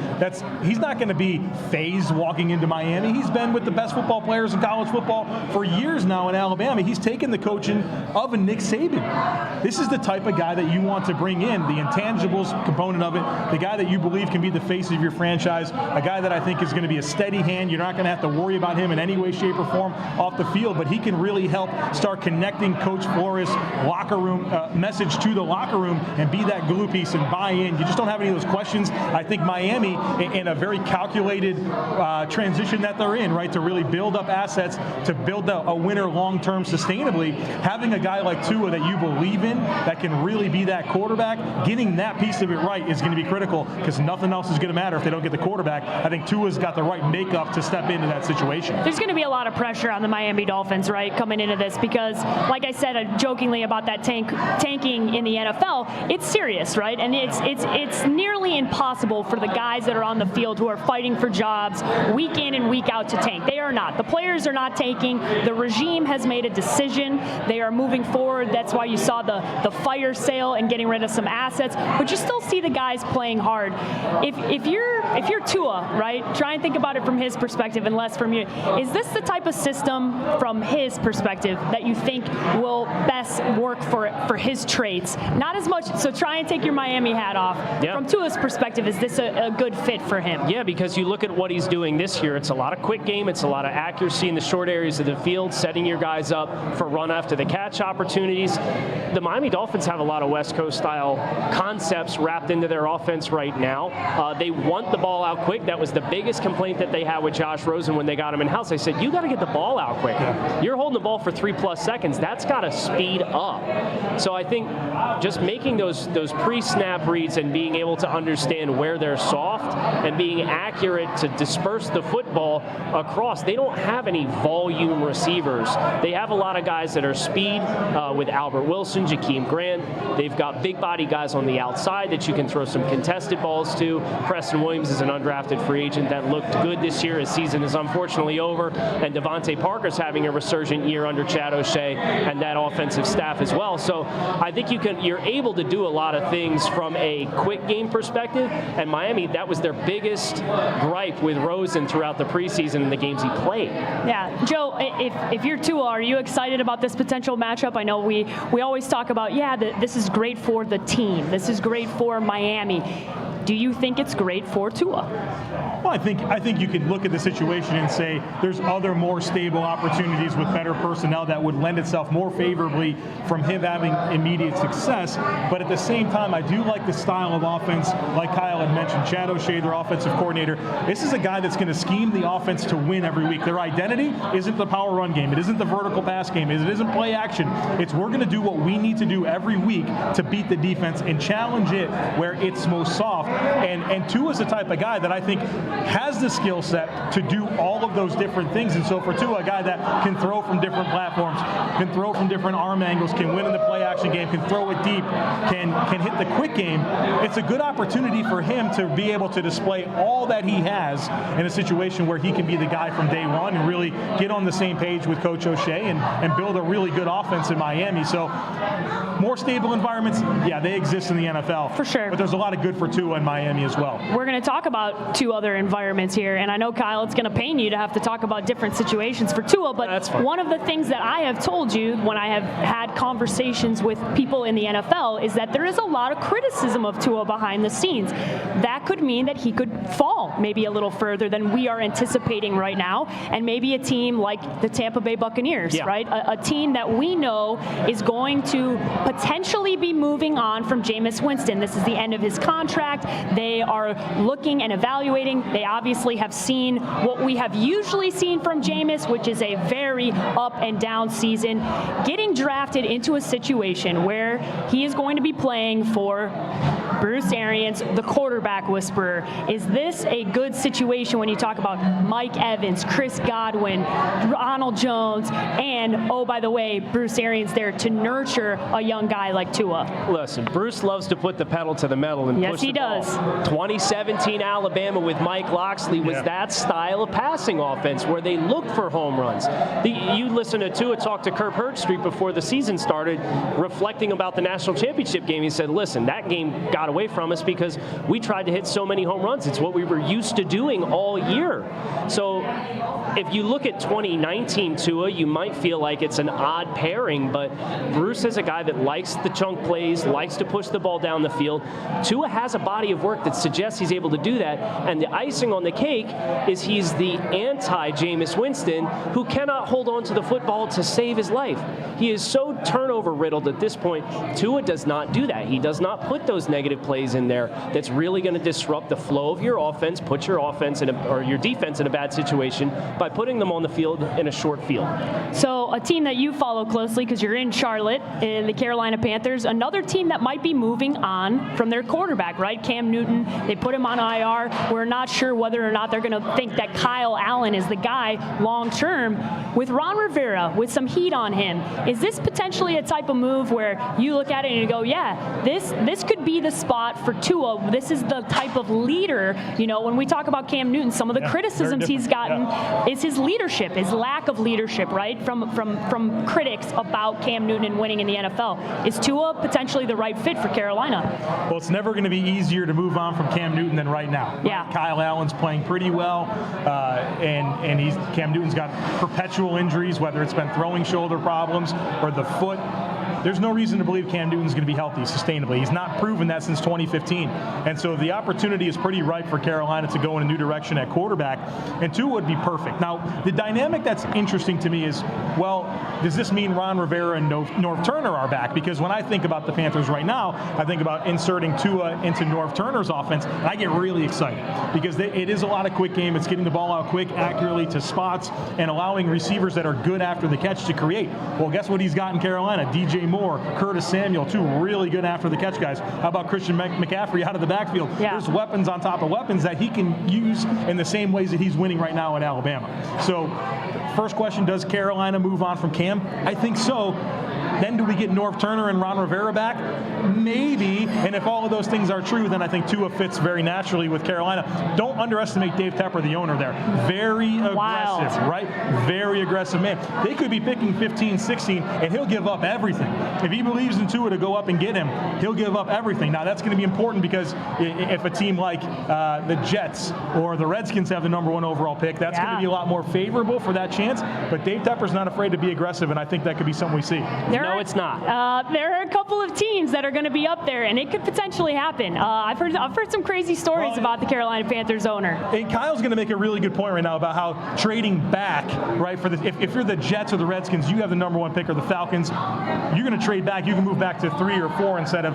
He's not going to be phased walking into Miami. He's been with the best football players in college football for years now in Alabama. He's taken the coaching of a Nick Saban. This is the type of guy that you want to bring in, the intangibles component of it, the guy that you believe can be the face of your franchise, a guy that I think is going to be a steady hand. You're not going to have to worry about him in any way, shape, or form off the field, but he can really help start connecting Coach Flores' locker room message to the locker room and be that glue piece and buy in. You just don't have any of those questions. I think Miami, in a very calculated transition that they're in, right, to really build up assets, to build a winner long-term sustainably, having a guy like Tua that you believe in, that can really be that quarterback, getting that piece of it right is going to be critical because nothing else is going to matter if they don't get the quarterback. I think Tua's got the right makeup to step into that situation. There's going to be a lot of pressure on the Miami Dolphins, right, coming into this because, like I said jokingly about that tanking in the NFL, it's serious, right? And it's nearly impossible for the guys that are on the field who are fighting for jobs week in and week out to tank. They are not. The players are not tanking. The regime has made a decision. They are moving forward. That's why you saw the fire sale and getting rid of some assets. But you still see the guys playing hard. If you're Tua, right, try and think about it from his perspective and less from you. Is this the type of system from his perspective that you think will best work for his traits? Not as much. So try and take your Miami hat off. Yeah. From Tua's perspective, is this a good fit for him? Yeah, because you look at what he's doing this year. It's a lot of quick game. It's a lot of accuracy in the short areas of the field, setting your guys up for run after the catch opportunities. The Miami Dolphins have a lot of West Coast style concepts wrapped into their offense right now. They want the ball out quick. That was the biggest complaint that they had with Josh Rosen when they got him in-house. They said, you got to get the ball out quick. You're holding the ball for 3+ seconds. That's got to speed up. So I think just making those pre-snap reads and being able to understand where they're soft and being accurate to disperse the football across. They don't have any volume receivers. They have a lot of guys that are speed with Albert Wilson, Jakeem Grant. They've got big body guys on the outside that you can throw some contested balls to. Preston Williams is an undrafted free agent that looked good this year. His season is unfortunately over. And Devontae Parker's having a resurgent year under Chad O'Shea and that offensive staff as well. So I think you're able to do a lot of things from a quick game perspective. And Miami, that was their biggest gripe with Rosen throughout the preseason and the games he played. Yeah, Joe, if you're Tua, are you excited about this potential matchup? I know we always talk about, this is great for the team. This is great for Miami. Do you think it's great for Tua? Well, I think you could look at the situation and say there's other more stable opportunities with better personnel that would lend itself more favorably from him having immediate success. But at the same time, I do like the style of offense, like Kyle had mentioned, Chad O'Shea, their offensive coordinator. This is a guy that's going to scheme the offense to win every week. Their identity isn't the power run game. It isn't the vertical pass game. It isn't play action. It's we're going to do what we need to do every week to beat the defense and challenge it where it's most soft. And Tua's the type of guy that I think has the skill set to do all of those different things. And so for Tua, a guy that can throw from different platforms, can throw from different arm angles, can win in the play action game, can throw it deep, can hit the quick game, it's a good opportunity for him to be able to display all that he has in a situation where he can be the guy from day one and really get on the same page with Coach O'Shea and build a really good offense in Miami. So more stable environments, they exist in the NFL. For sure. But there's a lot of good for Tua in Miami as well. We're going to talk about two other environments here, and I know, Kyle, it's going to pain you to have to talk about different situations for Tua, but one of the things that I have told you when I have had conversations with people in the NFL is that there is a lot of criticism of Tua behind the scenes. That could mean that he could fall maybe a little further than we are anticipating right now, and maybe a team like the Tampa Bay Buccaneers, right? A team that we know is going to potentially be moving on from Jameis Winston. This is the end of his contract. They are looking and evaluating. They obviously have seen what we have usually seen from Jameis, which is a very up and down season. Getting drafted into a situation where he is going to be playing for Bruce Arians, the quarterback whisperer. Is this a good situation when you talk about Mike Evans, Chris Godwin, Ronald Jones, and, oh, by the way, Bruce Arians there to nurture a young guy like Tua? Listen, Bruce loves to put the pedal to the metal and push the ball. 2017 Alabama with Mike Loxley was that style of passing offense where they look for home runs. You listen to Tua talk to Kirk Herbstreit before the season started, reflecting about the national championship game. He said, listen, that game got away from us because we tried to hit so many home runs. It's what we were used to doing all year. So if you look at 2019 Tua, you might feel like it's an odd pairing, but Bruce is a guy that likes the chunk plays, likes to push the ball down the field. Tua has a body of work that suggests he's able to do that, and the icing on the cake is he's the anti-Jameis Winston who cannot hold on to the football to save his life. He is so turnover riddled at this point. Tua does not do that. He does not put those negative plays in there that's really going to disrupt the flow of your offense, put your offense or your defense in a bad situation by putting them on the field in a short field. So a team that you follow closely because you're in Charlotte, in the Carolina Panthers, another team that might be moving on from their quarterback, right? Cam Newton, they put him on IR. We're not sure whether or not they're going to think that Kyle Allen is the guy long term. With Ron Rivera, with some heat on him, is this potentially a type of move where you look at it and you go, this could be the spot for Tua. This is the type of leader, when we talk about Cam Newton, some of the criticisms he's gotten is his leadership, his lack of leadership, right? From critics about Cam Newton and winning in the NFL. Is Tua potentially the right fit for Carolina? Well, it's never going to be easier to move on from Cam Newton than right now. Yeah. Kyle Allen's playing pretty well, and Cam Newton's got perpetual injuries, whether it's been throwing shoulder problems or the foot. there's no reason to believe Cam Newton's going to be healthy sustainably. He's not proven that since 2015. And so the opportunity is pretty ripe for Carolina to go in a new direction at quarterback, and Tua would be perfect. Now, the dynamic that's interesting to me is, well, does this mean Ron Rivera and Norv Turner are back? Because when I think about the Panthers right now, I think about inserting Tua into Norv Turner's offense, and I get really excited because it is a lot of quick game. It's getting the ball out quick, accurately to spots, and allowing receivers that are good after the catch to create. Well, guess what he's got in Carolina? DJ Moore, Curtis Samuel, two really good after the catch guys. How about Christian McCaffrey out of the backfield? Yeah. There's weapons on top of weapons that he can use in the same ways that he's winning right now in Alabama. So, first question, does Carolina move on from Cam? I think so. Then do we get Norv Turner and Ron Rivera back? Maybe. And if all of those things are true, then I think Tua fits very naturally with Carolina. Don't underestimate Dave Tepper, the owner there. Very aggressive, right? Very aggressive man. They could be picking 15, 16, and he'll give up everything. If he believes in Tua to go up and get him, he'll give up everything. Now, that's going to be important because if a team like the Jets or the Redskins have the #1 overall pick, that's going to be a lot more favorable for that chance. But Dave Tepper's not afraid to be aggressive, and I think that could be something we see. No, it's not. There are a couple of teams that are going to be up there, and it could potentially happen. I've heard some crazy stories about the Carolina Panthers owner. And Kyle's going to make a really good point right now about how trading back, right, for the if you're the Jets or the Redskins, you have the #1 pick, or the Falcons, you're going to trade back. You can move back to 3 or 4 instead of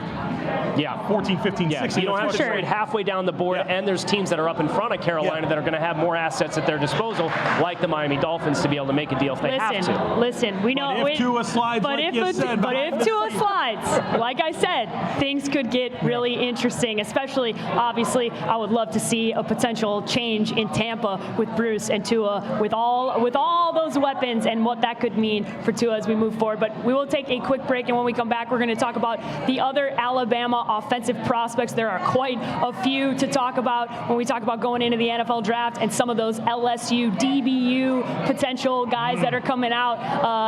14, 15, 16. You don't have to trade halfway down the board, and there's teams that are up in front of Carolina that are going to have more assets at their disposal, like the Miami Dolphins, to be able to make a deal if they have to. Listen, we know. But if Tua slides, but like if you said, but if Tua slides, like I said, things could get really interesting. Especially, obviously, I would love to see a potential change in Tampa with Bruce and Tua, with all those weapons, and what that could mean for Tua as we move forward. But we will take a quick break, and when we come back, we're going to talk about the other Alabama offensive prospects. There are quite a few to talk about when we talk about going into the NFL draft, and some of those LSU, DBU potential guys that are coming out.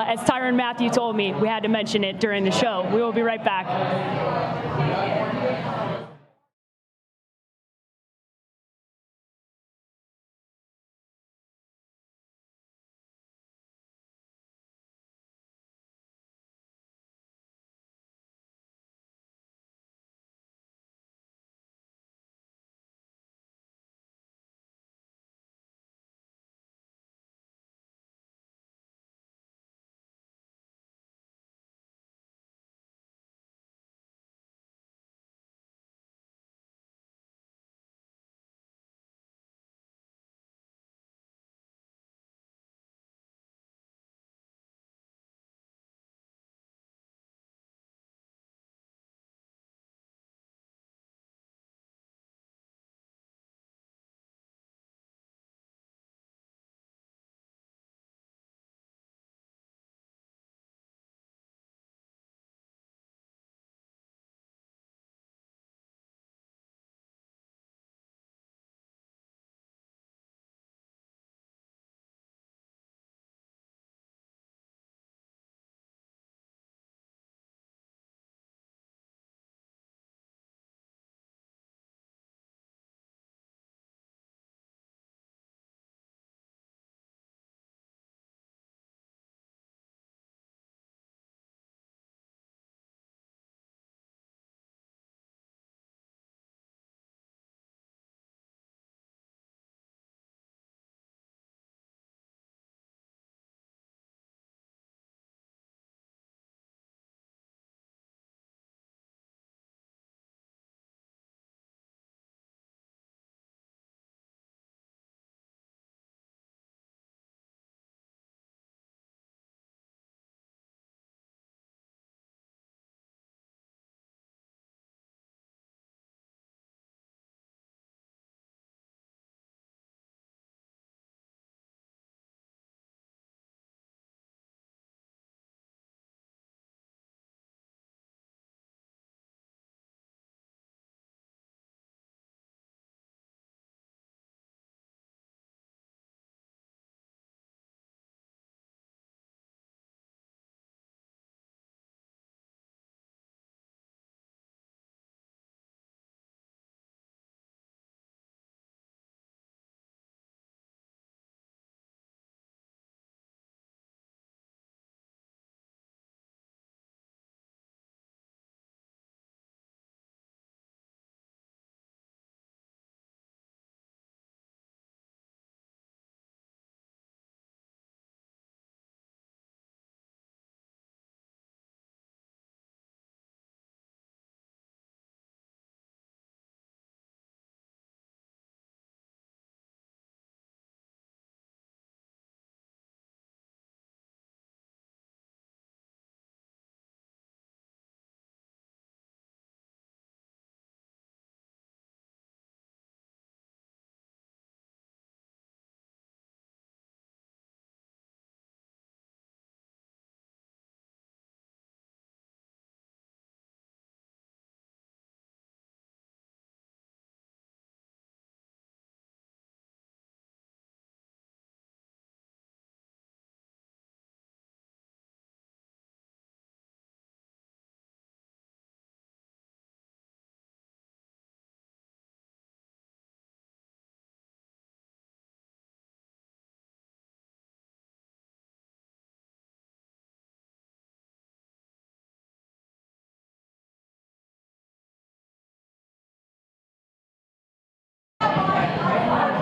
As Tyrann Mathieu told me, we had to mention it during the show. We will be right back.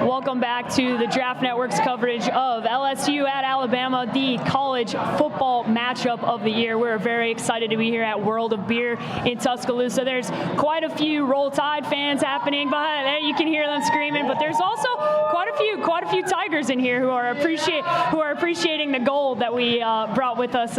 Welcome back to the Draft Network's coverage of LSU at Alabama, the college football matchup of the year. We're very excited to be here at World of Beer in Tuscaloosa. There's quite a few Roll Tide fans happening behind there. You can hear them screaming, but there's also quite a few Tigers in here who are appreciating the gold that we brought with us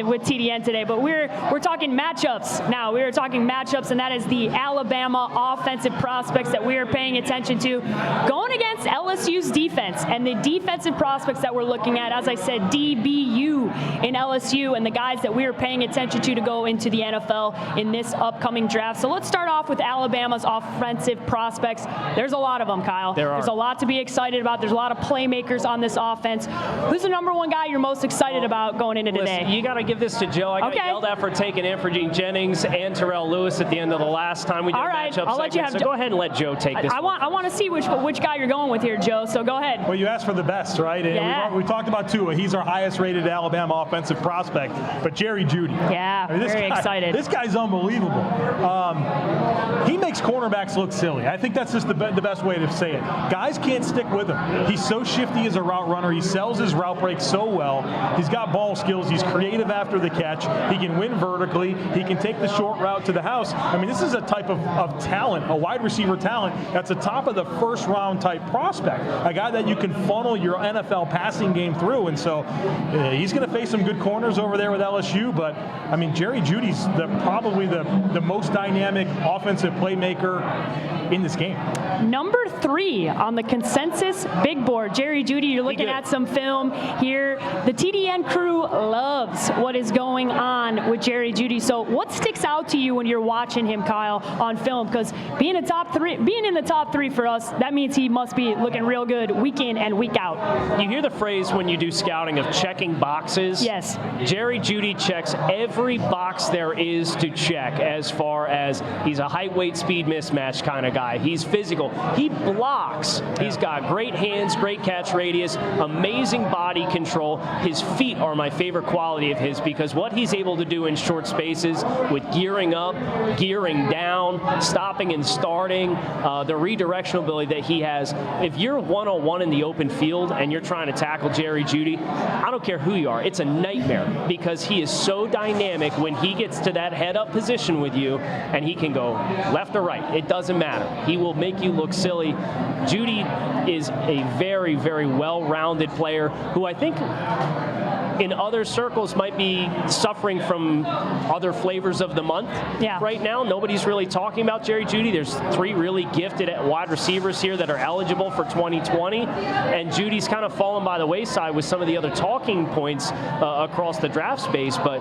with TDN today. But we're talking matchups now. We are talking matchups, and that is the Alabama offensive prospects that we are paying attention to going against LSU's defense, and the defensive prospects that we're looking at, as I said, DBU in LSU, and the guys that we are paying attention to go into the NFL in this upcoming draft. So let's start off with Alabama's offensive prospects. There's a lot of them, Kyle. There's a lot to be excited about. There's a lot of playmakers on this offense. Who's the number one guy you're most excited about going into today? Listen, you got to give this to Joe. I got yelled at for taking Anfernee Jennings and Terrell Lewis at the end of the last time we did a matchup I'll let you have so go ahead and let Joe take this. I want to see which guy you're going with here, Joe, so go ahead. Well, you asked for the best, right? And yeah. we talked about Tua. He's our highest rated Alabama offensive prospect, but Jerry Jeudy. Yeah, very excited. This guy's unbelievable. He makes cornerbacks look silly. I think that's just the best way to say it. Guys can't stick with him. He's so shifty as a route runner. He sells his route breaks so well. He's got ball skills. He's creative after the catch. He can win vertically. He can take the short route to the house. I mean, this is a type of talent, a wide receiver talent that's a top of the first round type prospect, a guy that you can funnel your NFL passing game through. And so he's going to face some good corners over there with LSU. But I mean, Jerry Jeudy's probably the most dynamic offensive playmaker in this game. Number 3 on the consensus big board, Jerry Jeudy. You're looking at some film here. The TDN crew loves what is going on with Jerry Jeudy. So what sticks out to you when you're watching him, Kyle, on film? Because being in the top three for us, that means he must be looking real good week in and week out. You hear the phrase when you do scouting of checking boxes? Yes. Jerry Jeudy checks every box there is to check, as far as he's a height, weight, speed mismatch kind of guy. He's physical. He blocks. He's got great hands, great catch radius, amazing body control. His feet are my favorite quality of his, because what he's able to do in short spaces with gearing up, gearing down, stopping and starting, the redirectional ability that he has. If you're one-on-one in the open field and you're trying to tackle Jerry Jeudy, I don't care who you are, it's a nightmare, because he is so dynamic when he gets to that head-up position with you, and he can go left or right. It doesn't matter. He will make you look silly. Jeudy is a very, very well-rounded player who I think in other circles might be suffering from other flavors of the month right now. Nobody's really talking about Jerry Jeudy. There's 3 really gifted wide receivers here that are eligible for 2020, and Judy's kind of fallen by the wayside with some of the other talking points across the draft space, but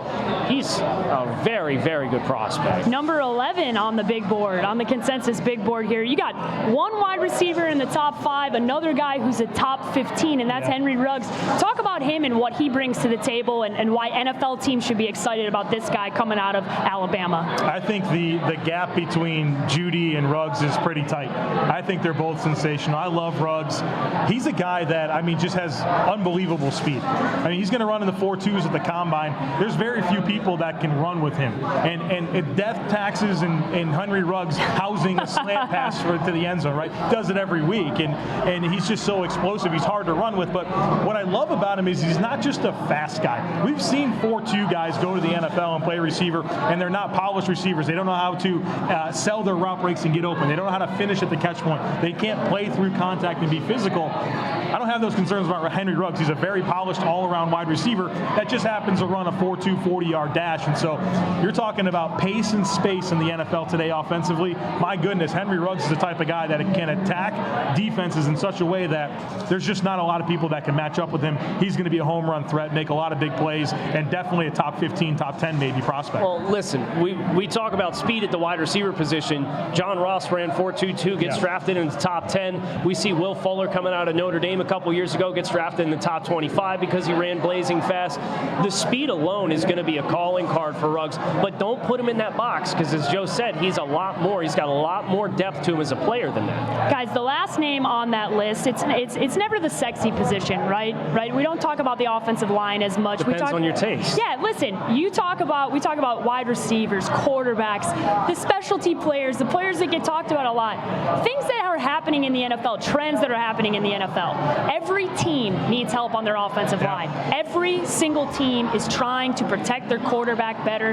he's a very, very good prospect. Number 11 on the big board, on the consensus big board here. You got one wide receiver in the top 5, another guy who's a top 15, and that's Henry Ruggs. Talk about him and what he brings to the table, and why NFL teams should be excited about this guy coming out of Alabama. I think the gap between Jeudy and Ruggs is pretty tight. I think they're both sensational. I love Ruggs. He's a guy that, I mean, just has unbelievable speed. I mean, he's going to run in the 4.2s at the combine. There's very few people that can run with him. And death taxes and Henry Ruggs housing a slant pass to the end zone, right? Does it every week. And he's just so explosive. He's hard to run with. But what I love about him is he's not just a fast guy. We've seen 4.2 guys go to the NFL and play receiver, and they're not polished receivers. They don't know how to sell their route breaks and get open. They don't know how to finish at the catch point. They can't play through contact and be physical. I don't have those concerns about Henry Ruggs. He's a very polished all-around wide receiver that just happens to run a 4.2 40-yard dash. And so you're talking about pace and space in the NFL today offensively. My goodness, Henry Ruggs is the type of guy that can attack defenses in such a way that there's just not a lot of people that can match up with him. He's going to be a home run threat, make a lot of big plays, and definitely a top 15, top 10 maybe prospect. Well, listen, we talk about speed at the wide receiver position. John Ross ran 4.22, gets drafted in the top 10. We see Will Fuller coming out of Notre Dame a couple years ago, gets drafted in the top 25 because he ran blazing fast. The speed alone is going to be a calling card for Ruggs, but don't put him in that box, because as Joe said, he's a lot more. He's got a lot more depth to him as a player than that. Guys, the last name on that list, it's never the sexy position, right? We don't talk about the offensive line line as much. Depends on your taste. Yeah, listen, we talk about wide receivers, quarterbacks, the specialty players, the players that get talked about a lot. Things that are happening in the NFL, trends that are happening in the NFL. Every team needs help on their offensive line. Every single team is trying to protect their quarterback better.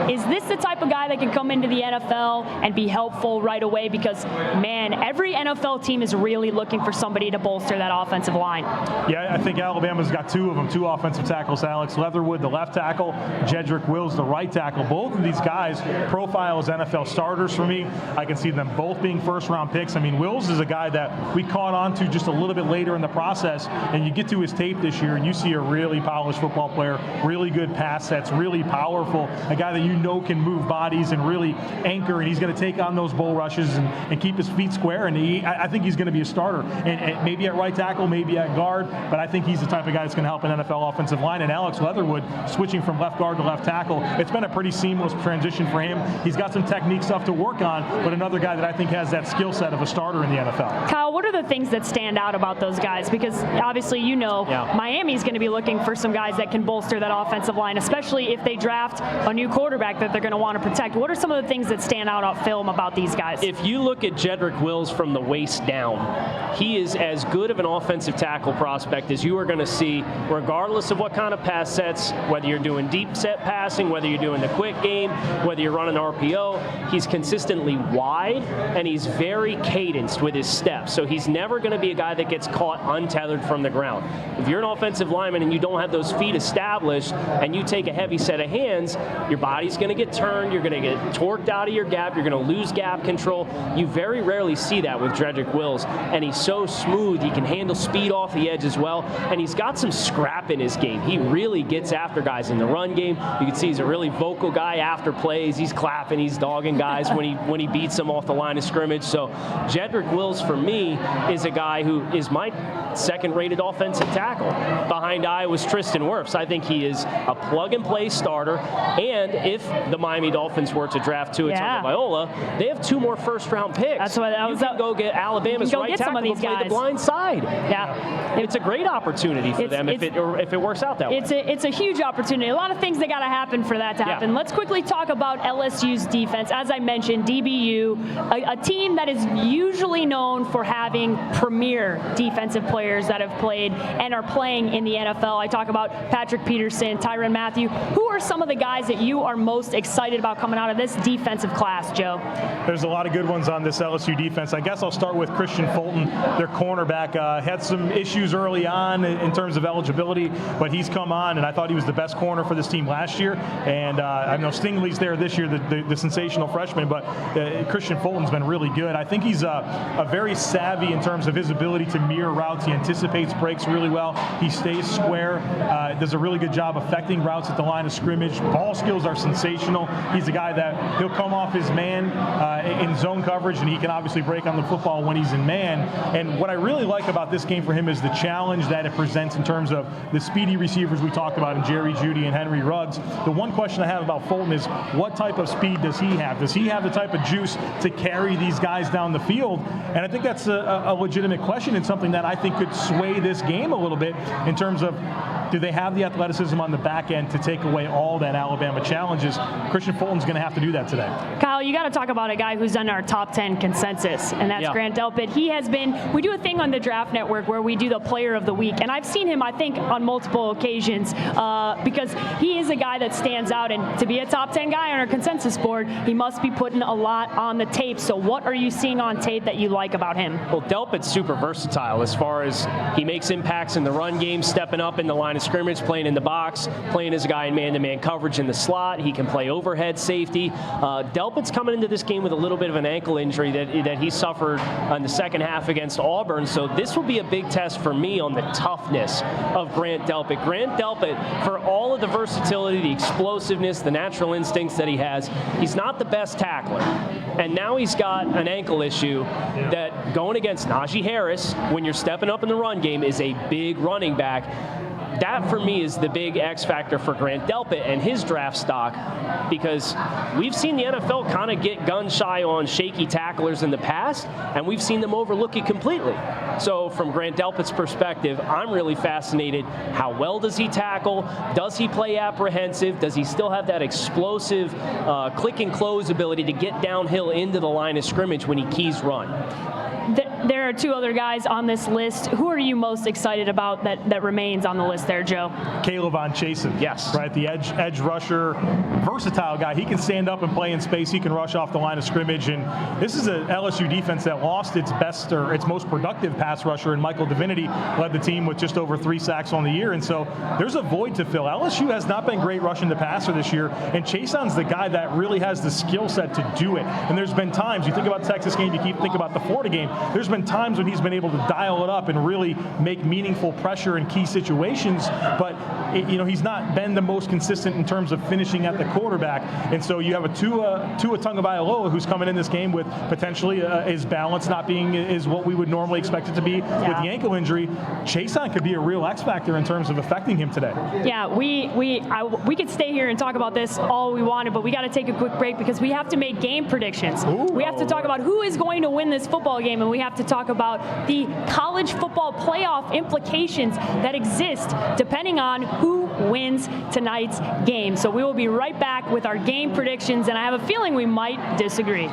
Is this the type of guy that can come into the NFL and be helpful right away? Because, man, every NFL team is really looking for somebody to bolster that offensive line. Yeah, I think Alabama's got two of them, two offensive tackles. Alex Leatherwood, the left tackle, Jedrick Wills, the right tackle. Both of these guys profile as NFL starters for me. I can see them both being first-round picks. I mean, Wills is a guy that we caught on to just a little bit later in the process, and you get to his tape this year, and you see a really polished football player, really good pass sets, really powerful, a guy that you know can move bodies and really anchor, and he's going to take on those bull rushes and keep his feet square, and I think he's going to be a starter, and maybe at right tackle, maybe at guard, but I think he's the type of guy that's going to help an NFL offensive line. And Alex Leatherwood, switching from left guard to left tackle, it's been a pretty seamless transition for him. He's got some technique stuff to work on, but another guy that I think has that skill set of a starter in the NFL. Kyle, what are the things that stand out about those guys? Because obviously, Miami's going to be looking for some guys that can bolster that offensive line, especially if they draft a new quarterback that they're going to want to protect. What are some of the things that stand out on film about these guys? If you look at Jedrick Wills from the waist down, he is as good of an offensive tackle prospect as you are going to see, regardless of what kind of pass sets, whether you're doing deep set passing, whether you're doing the quick game, whether you're running RPO. He's consistently wide, and he's very cadenced with his steps. So he's never going to be a guy that gets caught untethered from the ground. If you're an offensive lineman and you don't have those feet established and you take a heavy set of hands, your body's going to get turned, you're going to get torqued out of your gap, you're going to lose gap control. You very rarely see that with Jedrick Wills, and he's so smooth. He can handle speed off the edge as well, and he's got some scrap in his game. He really gets after guys in the run game. You can see he's a really vocal guy after plays. He's clapping, he's dogging guys when he beats them off the line of scrimmage. So Jedrick Wills, for me, is a guy who is my second-rated offensive tackle behind Iowa's Tristan Wirfs. I think he is a plug-and-play starter, and if the Miami Dolphins were to draft Tua Tagovailoa, they have two more first-round picks. That's what I was. You can go get Alabama's right tackle to play the blind side. Yeah, it's a great opportunity for them if it works out that way. It's a huge opportunity. A lot of things that got to happen for that to happen. Let's quickly talk about LSU's defense. As I mentioned, DBU, a team that is usually known for having premier defensive players that have played and are playing in the NFL. I talk about Patrick Peterson, Tyrann Mathieu. Who are some of the guys that you are most excited about coming out of this defensive class, Joe? There's a lot of good ones on this LSU defense. I guess I'll start with Christian Fulton, their cornerback. Had some issues early on in terms of eligibility, but he's come on, and I thought he was the best corner for this team last year. And I know Stingley's there this year, the sensational freshman, but Christian Fulton's been really good. I think he's a very savvy in terms of his ability to mirror routes. He anticipates breaks really well. He stays square, does a really good job affecting routes at the line of scrimmage. Ball skills are sensational. He's a guy that he'll come off his man in zone coverage, and he can obviously break on the football when he's in man. And what I really like about this game for him is the challenge that it presents in terms of the speedy receivers we talked about in Jerry Jeudy and Henry Ruggs. The one question I have about Fulton is, what type of speed does he have? Does he have the type of juice to carry these guys down the field? And I think that's a legitimate question, and something that I think could sway this game a little bit in terms of, do they have the athleticism on the back end to take away all that Alabama challenges? Christian Fulton's going to have to do that today. Kyle, you got to talk about a guy who's on our top 10 consensus, and that's Grant Delpit. He has been, we do a thing on the Draft Network where we do the player of the week, and I've seen him, I think, on multiple occasions because he is a guy that stands out, and to be a top 10 guy on our consensus board, he must be putting a lot on the tape. So what are you seeing on tape that you like about him? Well, Delpit's super versatile as far as he makes impacts in the run game, stepping up in the line of scrimmage, playing in the box, playing as a guy in man-to-man coverage in the slot. He can play overhead safety. Delpit's coming into this game with a little bit of an ankle injury that he suffered in the second half against Auburn. So this will be a big test for me on the toughness of Grant Delpit. Grant Delpit, for all of the versatility, the explosiveness, the natural instincts that he has, he's not the best tackler. And now he's got an ankle issue that, going against Najee Harris, when you're stepping up in the run game, is a big running back. that for me is the big X factor for Grant Delpit and his draft stock, because we've seen the NFL kind of get gun shy on shaky tacklers in the past, and we've seen them overlook it completely. So from Grant Delpit's perspective, I'm really fascinated. How well does he tackle? Does he play apprehensive? Does he still have that explosive click and close ability to get downhill into the line of scrimmage when he keys run? There are two other guys on this list. Who are you most excited about that remains on the list there, Joe? Caleb Von Chasen. Yes. Right, the edge rusher, versatile guy. He can stand up and play in space. He can rush off the line of scrimmage. And this is a LSU defense that lost its best or its most productive pass rusher, and Michael Divinity led the team with just over 3 sacks on the year. And so there's a void to fill. LSU has not been great rushing the passer this year, and Chason's the guy that really has the skill set to do it. And there's been times, you think about the Texas game, you keep thinking about the Florida game, there's been times when he's been able to dial it up and really make meaningful pressure in key situations, but he's not been the most consistent in terms of finishing at the quarterback. And so you have a Tua Tagovailoa who's coming in this game with potentially his balance not being is what we would normally expect it to be with the ankle injury. Chason could be a real X factor in terms of affecting him today. Yeah, we could stay here and talk about this all we wanted, but we got to take a quick break because we have to make game predictions. Ooh, we have to talk about who is going to win this football game, and we have to talk about the college football playoff implications that exist depending on who wins tonight's game. So we will be right back with our game predictions, and I have a feeling we might disagree.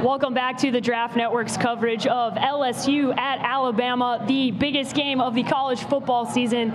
Welcome back to the Draft Network's coverage of LSU at Alabama, the biggest game of the college football season.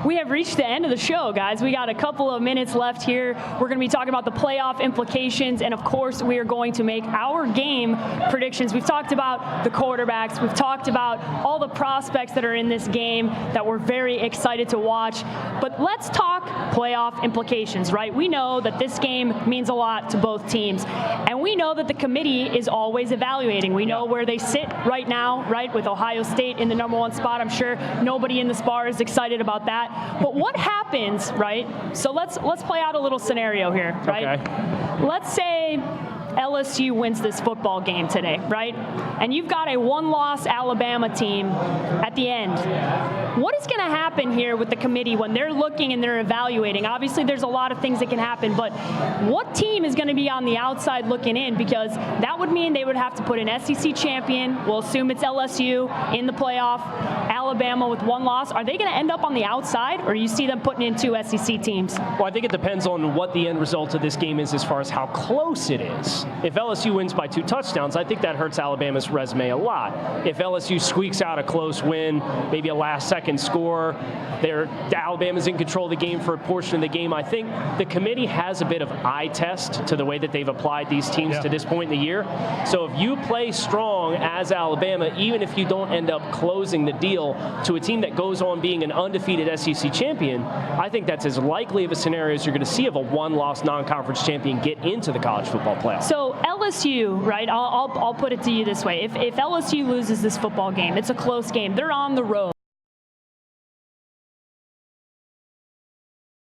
We have reached the end of the show, guys. We got a couple of minutes left here. We're going to be talking about the playoff implications, and of course, we are going to make our game predictions. We've talked about the quarterbacks. We've talked about all the prospects that are in this game that we're very excited to watch. But let's talk playoff implications, right? We know that this game means a lot to both teams, and we know that the committee is always evaluating. We know where they sit right now, right, with Ohio State in the #1 spot. I'm sure nobody in this bar is excited about that. But what happens, right? So let's play out a little scenario here, right? Okay. Let's say LSU wins this football game today, right? And you've got a one-loss Alabama team at the end. What is going to happen here with the committee when they're looking and they're evaluating? Obviously, there's a lot of things that can happen, but what team is going to be on the outside looking in? Because that would mean they would have to put an SEC champion. We'll assume it's LSU in the playoff. Alabama with one loss. Are they going to end up on the outside, or do you see them putting in 2 SEC teams? Well, I think it depends on what the end result of this game is as far as how close it is. If LSU wins by 2 touchdowns, I think that hurts Alabama's resume a lot. If LSU squeaks out a close win, maybe a last-second score, Alabama's in control of the game for a portion of the game. I think the committee has a bit of eye test to the way that they've applied these teams to this point in the year. So if you play strong as Alabama, even if you don't end up closing the deal to a team that goes on being an undefeated SEC champion, I think that's as likely of a scenario as you're going to see of a one-loss non-conference champion get into the college football playoff. So LSU, right, I'll put it to you this way. If LSU loses this football game, it's a close game. They're on the road.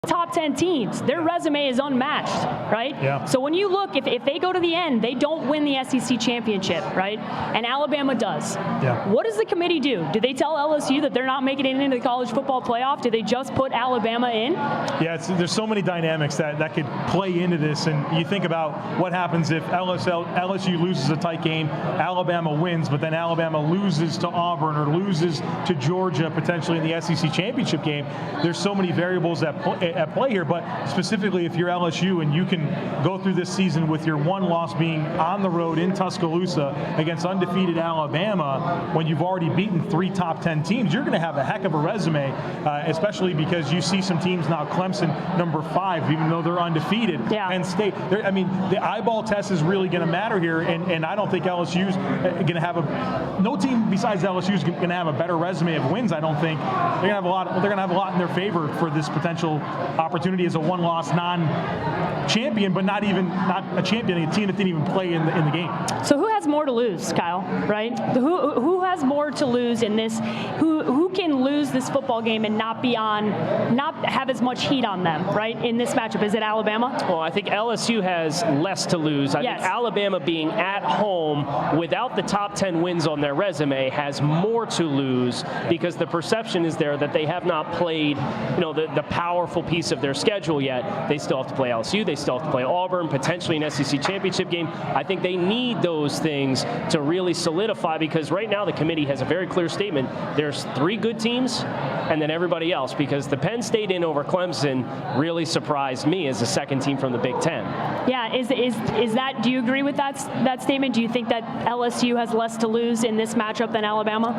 Top 10 teams. Their resume is unmatched, right? Yeah. So when you look, if they go to the end, they don't win the SEC championship, right? And Alabama does. Yeah. What does the committee do? Do they tell LSU that they're not making it into the college football playoff? Do they just put Alabama in? Yeah, there's so many dynamics that could play into this, and you think about what happens if LSU loses a tight game, Alabama wins, but then Alabama loses to Auburn or loses to Georgia potentially in the SEC championship game. There's so many variables at play here, but specifically if you're LSU and you can go through this season with your one loss being on the road in Tuscaloosa against undefeated Alabama, when you've already beaten 3 top 10 teams, you're going to have a heck of a resume, especially because you see some teams now, Clemson number 5, even though they're undefeated. Yeah. Penn State. I mean, the eyeball test is really going to matter here, and I don't think LSU's going to have no team besides LSU is going to have a better resume of wins. I don't think they're going to have a lot. They're going to have a lot in their favor for this potential opportunity as a one-loss non-champion, but not a champion, a team that didn't even play in the game. So who has more to lose, Kyle? Right? Who has more to lose in this? Who can lose this football game and not have as much heat on them, right? In this matchup, is it Alabama? Well, I think LSU has less to lose. I think Alabama being at home without the top 10 wins on their resume has more to lose because the perception is there that they have not played, the powerful piece of their schedule yet. They still have to play LSU. They still have to play Auburn, potentially an SEC championship game. I think they need those things to really solidify because right now the committee has a very clear statement. There's 3 good teams and then everybody else because the Penn State in over Clemson really surprised me as a second team from the Big Ten. Yeah, is that, do you agree with that statement? Do you think that LSU has less to lose in this matchup than Alabama?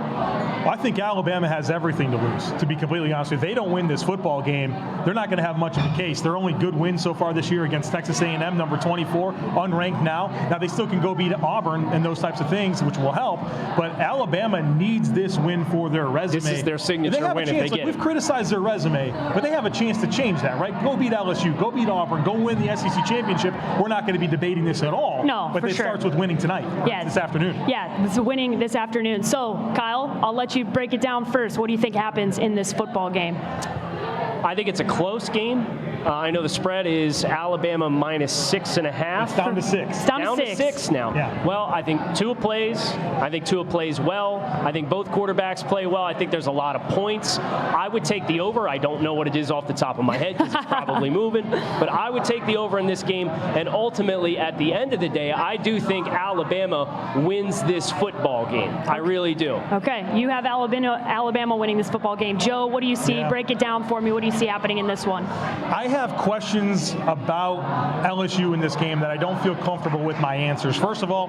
Well, I think Alabama has everything to lose, to be completely honest. If they don't win this football game, they're not going to have much of a case. Their only good win so far this year against Texas A&M, number 24, unranked now. Now, they still can go beat Auburn and those types of things, which will help, but Alabama needs this win for their resume. This is their signature win if they get it. We've criticized their resume, but they have a chance to change that, right? Go beat LSU, go beat Auburn, go win the SEC championship. We're not going to be debating this at all. No, but it starts with winning tonight, this afternoon. Yeah, it's winning this afternoon. So, Kyle, I'll let you break it down first. What do you think happens in this football game? I think it's a close game. I know the spread is Alabama -6.5. It's down to 6. It's down to 6 now. Yeah. Well, I think Tua plays. I think Tua plays well. I think both quarterbacks play well. I think there's a lot of points. I would take the over. I don't know what it is off the top of my head because it's probably moving. But I would take the over in this game. And ultimately, at the end of the day, I do think Alabama wins this football game. I really do. Okay. You have Alabama winning this football game. Joe, what do you see? Yeah. Break it down for me. What do you see happening in this one? I have questions about LSU in this game that I don't feel comfortable with my answers. First of all,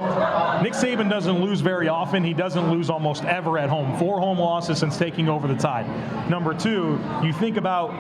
Nick Saban doesn't lose very often. He doesn't lose almost ever at home. 4 home losses since taking over the Tide. Number 2, you think about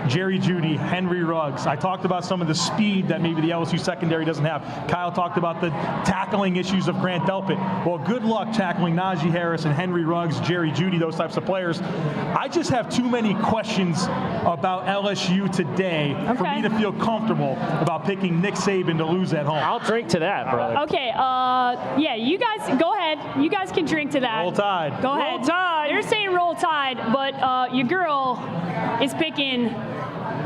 Jerry Jeudy, Henry Ruggs. I talked about some of the speed that maybe the LSU secondary doesn't have. Kyle talked about the tackling issues of Grant Delpit. Well, good luck tackling Najee Harris and Henry Ruggs, Jerry Jeudy, those types of players. I just have too many questions about LSU today for me to feel comfortable about picking Nick Saban to lose at home. I'll drink to that, brother. Okay, yeah, you guys, go ahead. You guys can drink to that. Roll Tide. Go ahead. Roll Tide. They're saying Roll Tide, but your girl is picking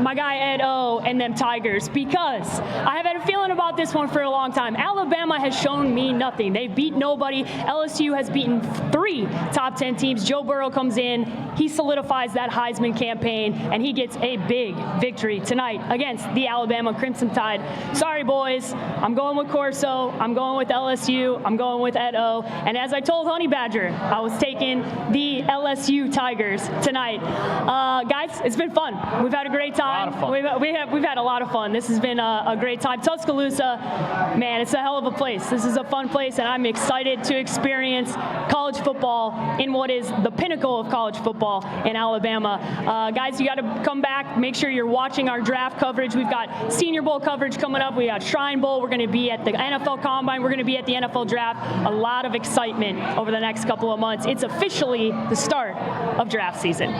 my guy Ed O and them Tigers because I have had a feeling about this one for a long time. Alabama has shown me nothing. They've beat nobody. LSU has beaten 3 top 10 teams. Joe Burrow comes in. He solidifies that Heisman campaign, and he gets a big victory tonight against the Alabama Crimson Tide. Sorry, boys. I'm going with Corso. I'm going with LSU. I'm going with Ed O. And as I told Honey Badger, I was taking the LSU Tigers tonight. Guys, it's been fun. We've had a great time. A lot of fun. We've had a lot of fun. This has been a great time. Tuscaloosa, man, it's a hell of a place. This is a fun place, and I'm excited to experience college football in what is the pinnacle of college football in Alabama. Guys, you got to come back. Make sure you're watching our draft coverage. We've got Senior Bowl coverage coming up. We got Shrine Bowl. We're going to be at the NFL Combine. We're going to be at the NFL Draft. A lot of excitement over the next couple of months. It's officially the start of draft season.